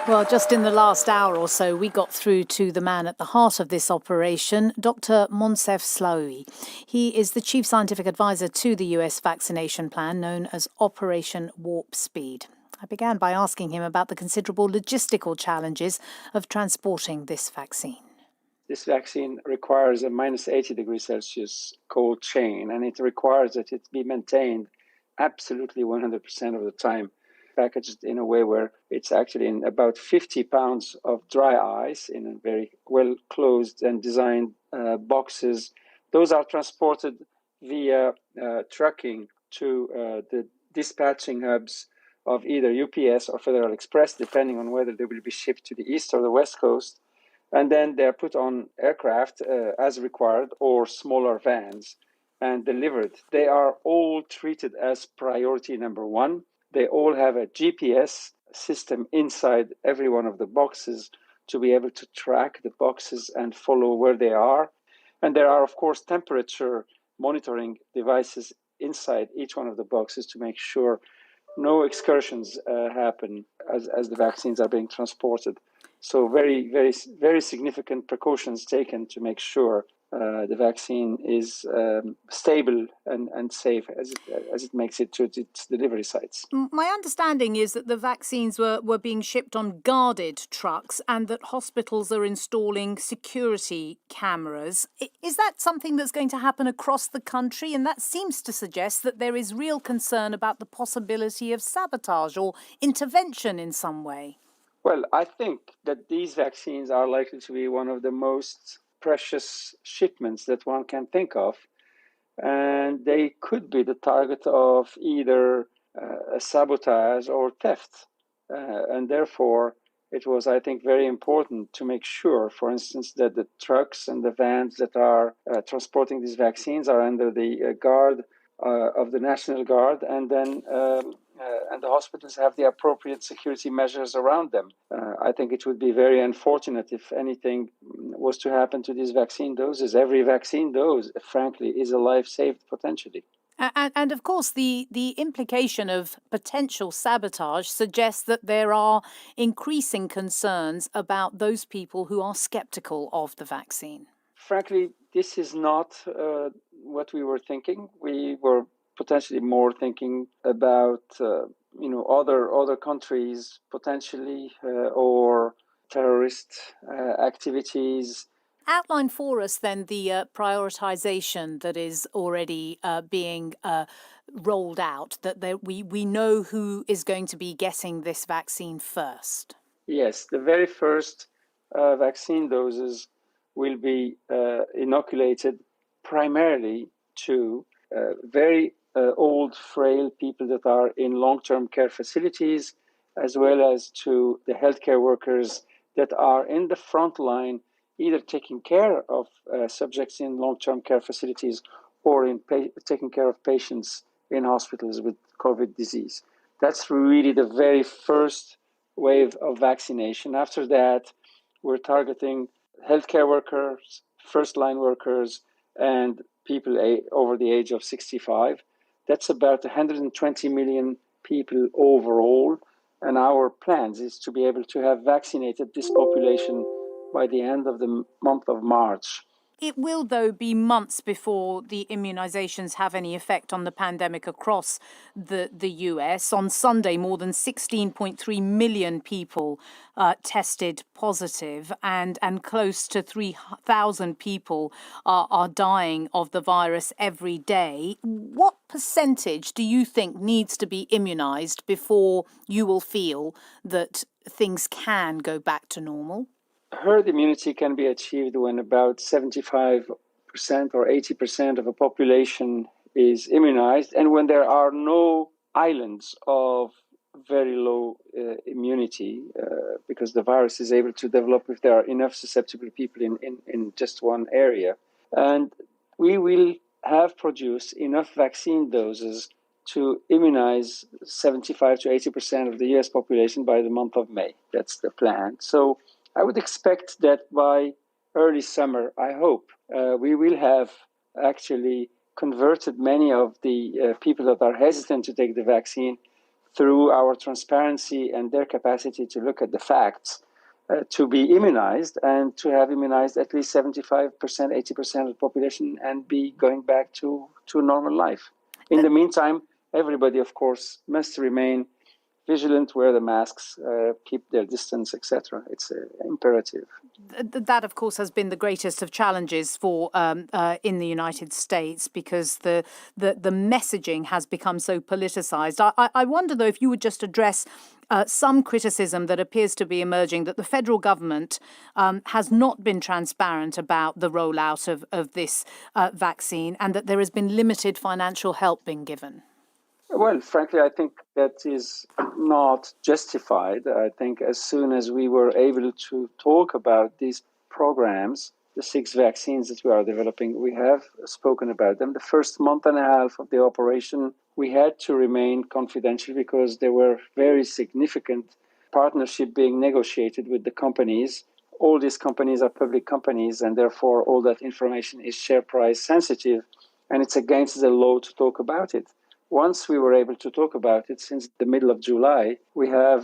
Well, just in the last hour or so, we got through to the man at the heart of this operation, Dr. Monsef Slaoui. He is the chief scientific advisor to the US vaccination plan known as Operation Warp Speed. I began by asking him about the considerable logistical challenges of transporting this vaccine. This vaccine requires a minus 80 degrees Celsius cold chain, and it requires that it be maintained absolutely 100% of the time, packaged in a way where it's actually in about 50 pounds of dry ice in a very well closed and designed boxes. Those are transported via trucking to the dispatching hubs of either UPS or Federal Express, depending on whether they will be shipped to the east or the west coast. And then they're put on aircraft as required or smaller vans and delivered. They are all treated as priority number one. They all have a GPS system inside every one of the boxes to be able to track the boxes and follow where they are. And there are, of course, temperature monitoring devices inside each one of the boxes to make sure no excursions happen as the vaccines are being transported. So very, very, very significant precautions taken to make sure the vaccine is stable and safe as it makes it to its delivery sites. My understanding is that the vaccines were being shipped on guarded trucks and that hospitals are installing security cameras. Is that something that's going to happen across the country? And that seems to suggest that there is real concern about the possibility of sabotage or intervention in some way. Well, I think that these vaccines are likely to be one of the most precious shipments that one can think of, and they could be the target of either a sabotage or theft. And therefore, it was, I think, very important to make sure, for instance, that the trucks and the vans that are transporting these vaccines are under the guard of the National Guard, and then and the hospitals have the appropriate security measures around them. I think it would be very unfortunate if anything was to happen to these vaccine doses. Every vaccine dose, frankly, is a life saved potentially. And of course, the implication of potential sabotage suggests that there are increasing concerns about those people who are sceptical of the vaccine. Frankly, this is not what we were thinking. We were potentially more thinking about other countries potentially, or terrorist activities. Outline for us then the prioritisation that is already being rolled out, that we know who is going to be getting this vaccine first. Yes, the very first vaccine doses will be inoculated primarily to very old, frail people that are in long-term care facilities, as well as to the healthcare workers that are in the front line, either taking care of subjects in long-term care facilities or taking care of patients in hospitals with COVID disease. That's really the very first wave of vaccination. After that, we're targeting healthcare workers, first-line workers, and people over the age of 65. That's about 120 million people overall. And our plans is to be able to have vaccinated this population by the end of the month of March. It will, though, be months before the immunisations have any effect on the pandemic across the US. On Sunday, more than 16.3 million people tested positive, and close to 3,000 people are dying of the virus every day. What percentage do you think needs to be immunised before you will feel that things can go back to normal? Herd immunity can be achieved when about 75% or 80% of a population is immunized, and when there are no islands of very low immunity, because the virus is able to develop if there are enough susceptible people in just one area. And we will have produced enough vaccine doses to immunize 75 to 80% of the US population by the month of May. That's the plan. So I would expect that by early summer, I hope, we will have actually converted many of the people that are hesitant to take the vaccine through our transparency and their capacity to look at the facts, to be immunized and to have immunized at least 75%, 80% of the population and be going back to normal life. In the meantime, everybody, of course, must remain vigilant, wear the masks, keep their distance, etc. It's imperative. That, of course, has been the greatest of challenges for in the United States, because the messaging has become so politicized. I wonder, though, if you would just address some criticism that appears to be emerging that the federal government has not been transparent about the rollout of this vaccine, and that there has been limited financial help being given. Well, frankly, I think that is not justified. I think as soon as we were able to talk about these programs, the 6 vaccines that we are developing, we have spoken about them. The first month and a half of the operation, we had to remain confidential because there were very significant partnerships being negotiated with the companies. All these companies are public companies, and therefore all that information is share price sensitive, and it's against the law to talk about it. Once we were able to talk about it, since the middle of July, we have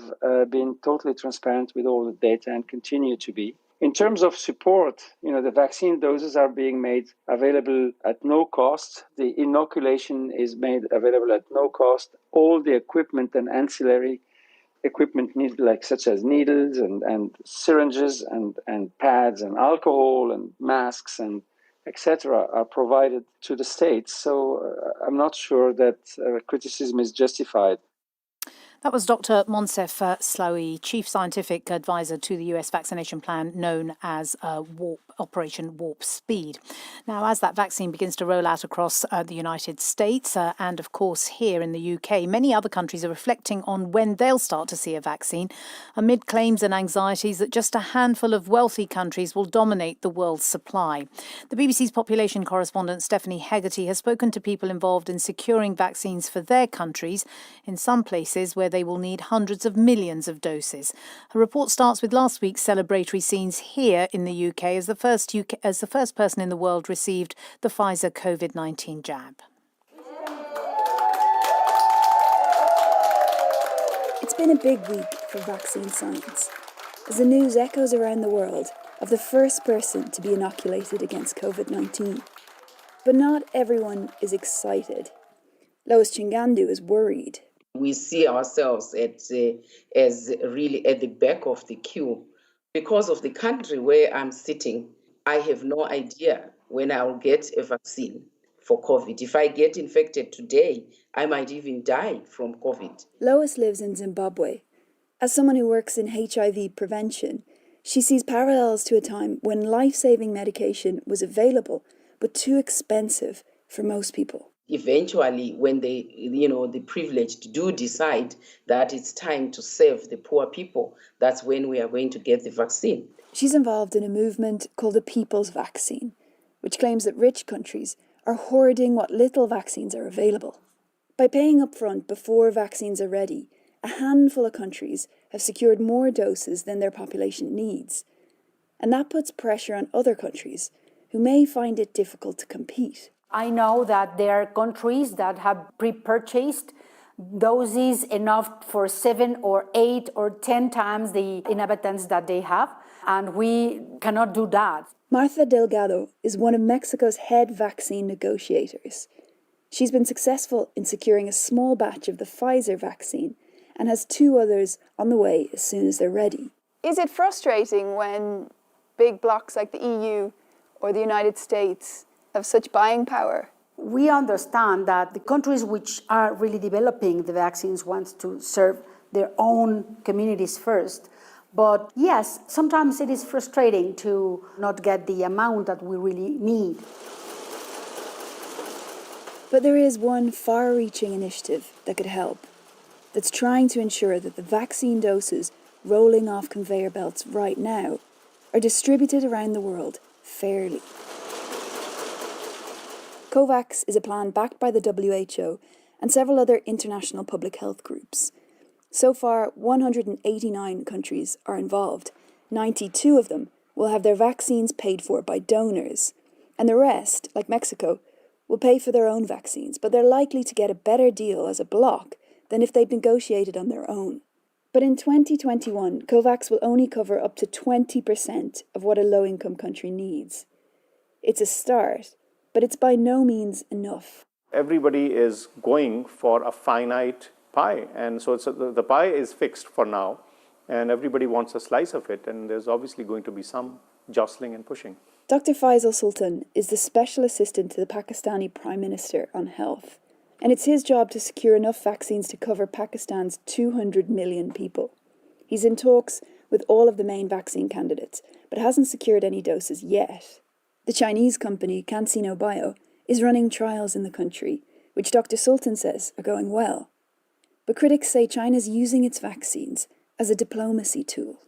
been totally transparent with all the data and continue to be. In terms of support, the vaccine doses are being made available at no cost. The inoculation is made available at no cost. All the equipment and ancillary equipment needed, such as needles and syringes and pads and alcohol and masks and etc., are provided to the states. So I'm not sure that criticism is justified. That was Dr. Monsef Slaoui, Chief Scientific Advisor to the US vaccination plan known as Operation Warp Speed. Now, as that vaccine begins to roll out across the United States and, of course, here in the UK, many other countries are reflecting on when they'll start to see a vaccine, amid claims and anxieties that just a handful of wealthy countries will dominate the world's supply. The BBC's population correspondent Stephanie Hegarty has spoken to people involved in securing vaccines for their countries, in some places where they will need hundreds of millions of doses. Her report starts with last week's celebratory scenes here in the UK as the first person in the world received the Pfizer COVID-19 jab. It's been a big week for vaccine science, as the news echoes around the world of the first person to be inoculated against COVID-19. But not everyone is excited. Lois Chingandu is worried. We see ourselves as really at the back of the queue. Because of the country where I'm sitting, I have no idea when I'll get a vaccine for COVID. If I get infected today, I might even die from COVID. Lois lives in Zimbabwe. As someone who works in HIV prevention, she sees parallels to a time when life-saving medication was available but too expensive for most people. Eventually, when the privileged do decide that it's time to save the poor people, that's when we are going to get the vaccine. She's involved in a movement called the People's Vaccine, which claims that rich countries are hoarding what little vaccines are available. By paying upfront before vaccines are ready, a handful of countries have secured more doses than their population needs. And that puts pressure on other countries who may find it difficult to compete. I know that there are countries that have pre-purchased doses enough for 7 or 8 or 10 times the inhabitants that they have, and we cannot do that. Martha Delgado is one of Mexico's head vaccine negotiators. She's been successful in securing a small batch of the Pfizer vaccine and has 2 others on the way as soon as they're ready. Is it frustrating when big blocs like the EU or the United States have such buying power? We understand that the countries which are really developing the vaccines want to serve their own communities first. But yes, sometimes it is frustrating to not get the amount that we really need. But there is one far-reaching initiative that could help, that's trying to ensure that the vaccine doses rolling off conveyor belts right now are distributed around the world fairly. COVAX is a plan backed by the WHO and several other international public health groups. So far, 189 countries are involved. 92 of them will have their vaccines paid for by donors. And the rest, like Mexico, will pay for their own vaccines, but they're likely to get a better deal as a bloc than if they'd negotiated on their own. But in 2021, COVAX will only cover up to 20% of what a low-income country needs. It's a start, but it's by no means enough. Everybody is going for a finite pie, and so the pie is fixed for now, and everybody wants a slice of it, and there's obviously going to be some jostling and pushing. Dr. Faisal Sultan is the special assistant to the Pakistani Prime Minister on health, and it's his job to secure enough vaccines to cover Pakistan's 200 million people. He's in talks with all of the main vaccine candidates, but hasn't secured any doses yet. The Chinese company CanSino Bio is running trials in the country, which Dr. Sultan says are going well. But critics say China's using its vaccines as a diplomacy tool.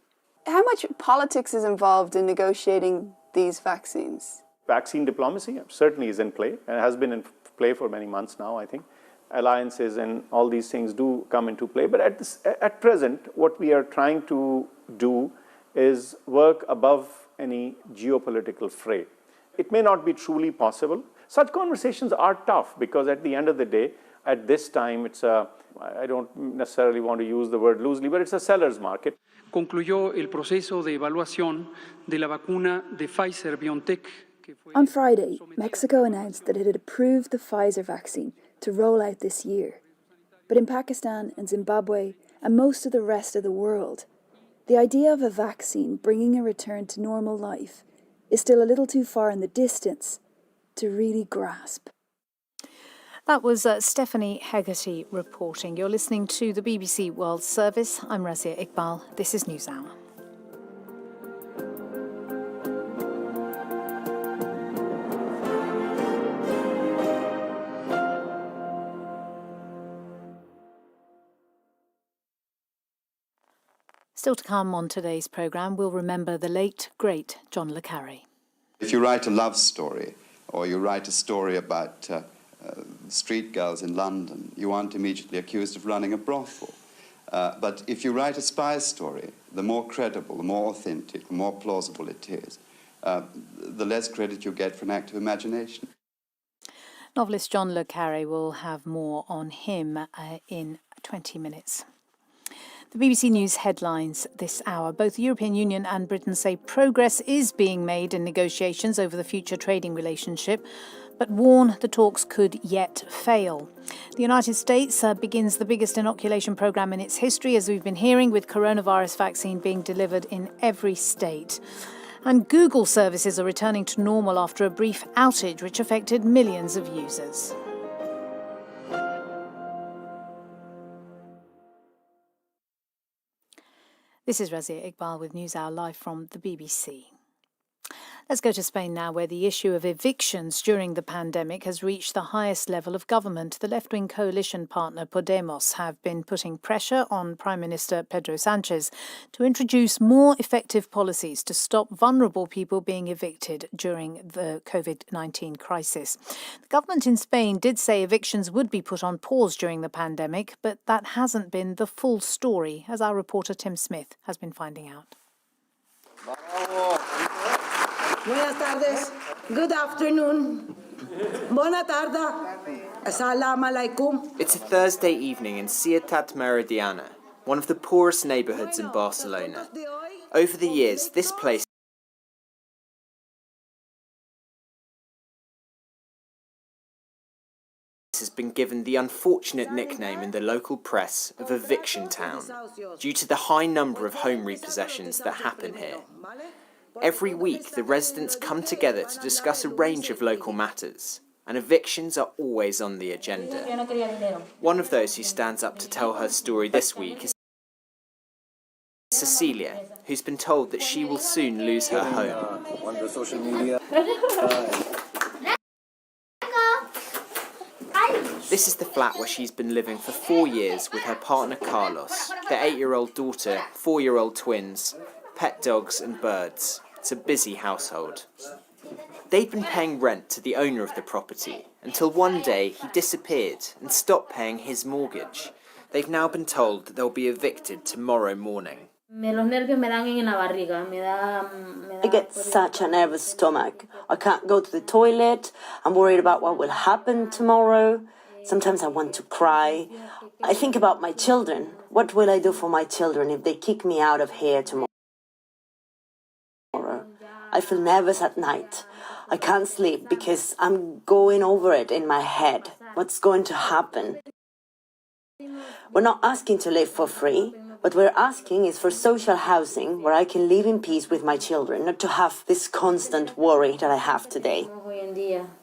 How much politics is involved in negotiating these vaccines? Vaccine diplomacy certainly is in play, and has been in play for many months now, I think. Alliances and all these things do come into play. But at present, what we are trying to do is work above any geopolitical fray. It may not be truly possible. Such conversations are tough because at the end of the day, at this time, I don't necessarily want to use the word loosely, but it's a seller's market. Concluyó el proceso de evaluación de la vacuna de Pfizer-BioNTech. On Friday, Mexico announced that it had approved the Pfizer vaccine to roll out this year. But in Pakistan and Zimbabwe and most of the rest of the world, the idea of a vaccine bringing a return to normal life is still a little too far in the distance to really grasp. That was Stephanie Hegarty reporting. You're listening to the BBC World Service. I'm Razia Iqbal. This is NewsHour. Still to come on today's programme, we'll remember the late, great John le Carré. If you write a love story, or you write a story about street girls in London, you aren't immediately accused of running a brothel. But if you write a spy story, the more credible, the more authentic, the more plausible it is, the less credit you get for an active imagination. Novelist John le Carré will have more on him in 20 minutes. The BBC News headlines this hour. Both the European Union and Britain say progress is being made in negotiations over the future trading relationship. but warn the talks could yet fail. The United States begins the biggest inoculation program in its history, as we've been hearing, with coronavirus vaccine being delivered in every state. And Google services are returning to normal after a brief outage which affected millions of users. This is Razia Iqbal with NewsHour live from the BBC. Let's go to Spain now, where the issue of evictions during the pandemic has reached the highest level of government. The left-wing coalition partner Podemos have been putting pressure on Prime Minister Pedro Sánchez to introduce more effective policies to stop vulnerable people being evicted during the COVID-19 crisis. The government in Spain did say evictions would be put on pause during the pandemic, but that hasn't been the full story, as our reporter Tim Smith has been finding out. Buenas tardes. Good afternoon. Bona tarda. Assalamu alaikum. It's a Thursday evening in Ciutat Meridiana, one of the poorest neighbourhoods in Barcelona. Over the years, this place has been given the unfortunate nickname in the local press of Eviction Town, due to the high number of home repossessions that happen here. Every week, the residents come together to discuss a range of local matters, and evictions are always on the agenda. One of those who stands up to tell her story this week is Cecilia, who's been told that she will soon lose her home. This is the flat where she's been living for 4 years with her partner Carlos, their 8-year-old daughter, 4-year-old twins, pet dogs and birds. It's a busy household. They'd been paying rent to the owner of the property until one day he disappeared and stopped paying his mortgage. They've now been told that they'll be evicted tomorrow morning. I get such a nervous stomach. I can't go to the toilet. I'm worried about what will happen tomorrow. Sometimes I want to cry. I think about my children. What will I do for my children if they kick me out of here tomorrow? I feel nervous at night. I can't sleep because I'm going over it in my head. What's going to happen? We're not asking to live for free. What we're asking is for social housing where I can live in peace with my children, not to have this constant worry that I have today.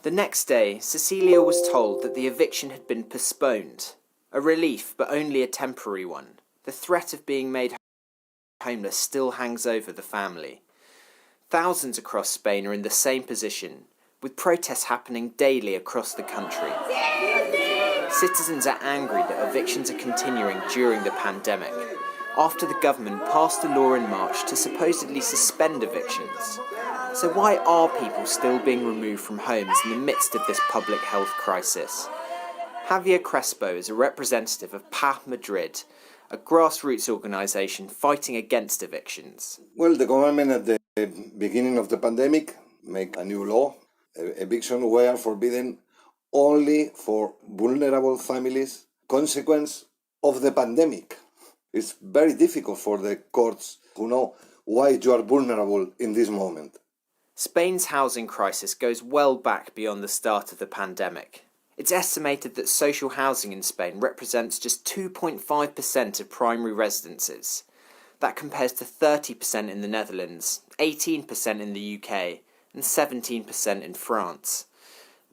The next day, Cecilia was told that the eviction had been postponed. A relief, but only a temporary one. The threat of being made homeless still hangs over the family. Thousands across Spain are in the same position, with protests happening daily across the country. Citizens are angry that evictions are continuing during the pandemic, after the government passed a law in March to supposedly suspend evictions. So why are people still being removed from homes in the midst of this public health crisis? Javier Crespo is a representative of Paz Madrid, a grassroots organisation fighting against evictions. Well, the government at the beginning of the pandemic made a new law. Evictions were forbidden only for vulnerable families, consequence of the pandemic. It's very difficult for the courts to know why you are vulnerable in this moment. Spain's housing crisis goes well back beyond the start of the pandemic. It's estimated that social housing in Spain represents just 2.5% of primary residences. That compares to 30% in the Netherlands, 18% in the UK, and 17% in France.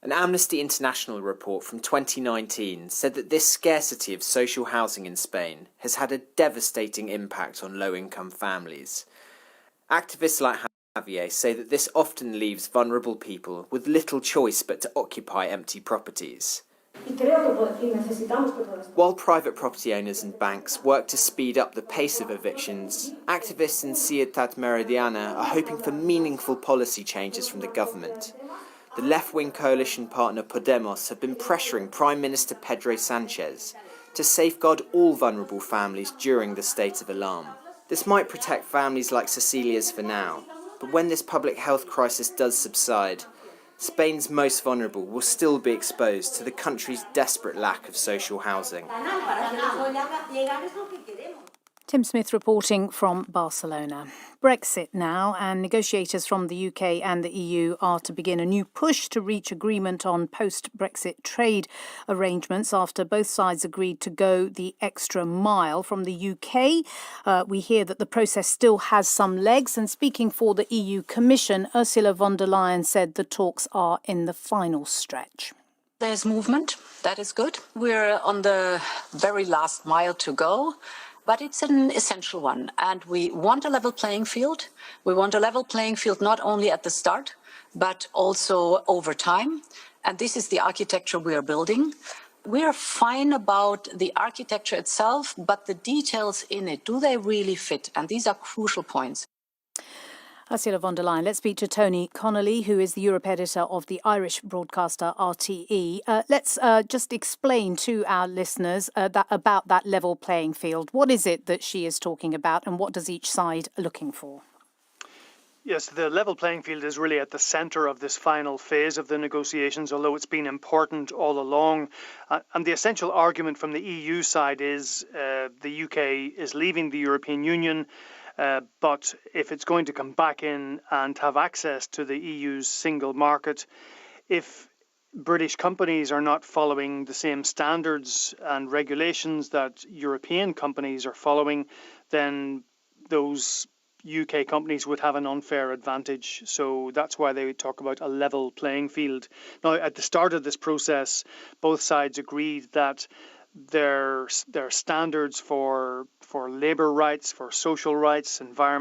An Amnesty International report from 2019 said that this scarcity of social housing in Spain has had a devastating impact on low-income families. Activists like Javier say that this often leaves vulnerable people with little choice but to occupy empty properties. While private property owners and banks work to speed up the pace of evictions, activists in Ciutat Meridiana are hoping for meaningful policy changes from the government. The left-wing coalition partner Podemos have been pressuring Prime Minister Pedro Sánchez to safeguard all vulnerable families during the state of alarm. This might protect families like Cecilia's for now, but when this public health crisis does subside, Spain's most vulnerable will still be exposed to the country's desperate lack of social housing. Tim Smith reporting from Barcelona. Brexit now, and negotiators from the UK and the EU are to begin a new push to reach agreement on post-Brexit trade arrangements after both sides agreed to go the extra mile. From the UK, we hear that the process still has some legs, and speaking for the EU Commission, Ursula von der Leyen said the talks are in the final stretch. There's movement. That is good. We're on the very last mile to go. But it's an essential one, and we want a level playing field. We want a level playing field not only at the start, but also over time. And this is the architecture we are building. We are fine about the architecture itself, but the details in it, do they really fit? And these are crucial points. Ursula von der Leyen. Let's speak to Tony Connolly, who is the Europe editor of the Irish broadcaster RTE. Let's just explain to our listeners about that level playing field. What is it that she is talking about, and what does each side looking for? Yes, the level playing field is really at the centre of this final phase of the negotiations, although it's been important all along. And the essential argument from the EU side is the UK is leaving the European Union. But if it's going to come back in and have access to the EU's single market, if British companies are not following the same standards and regulations that European companies are following, then those UK companies would have an unfair advantage. So that's why they talk about a level playing field. Now, at the start of this process, both sides agreed that their standards for labour rights, for social rights, environment,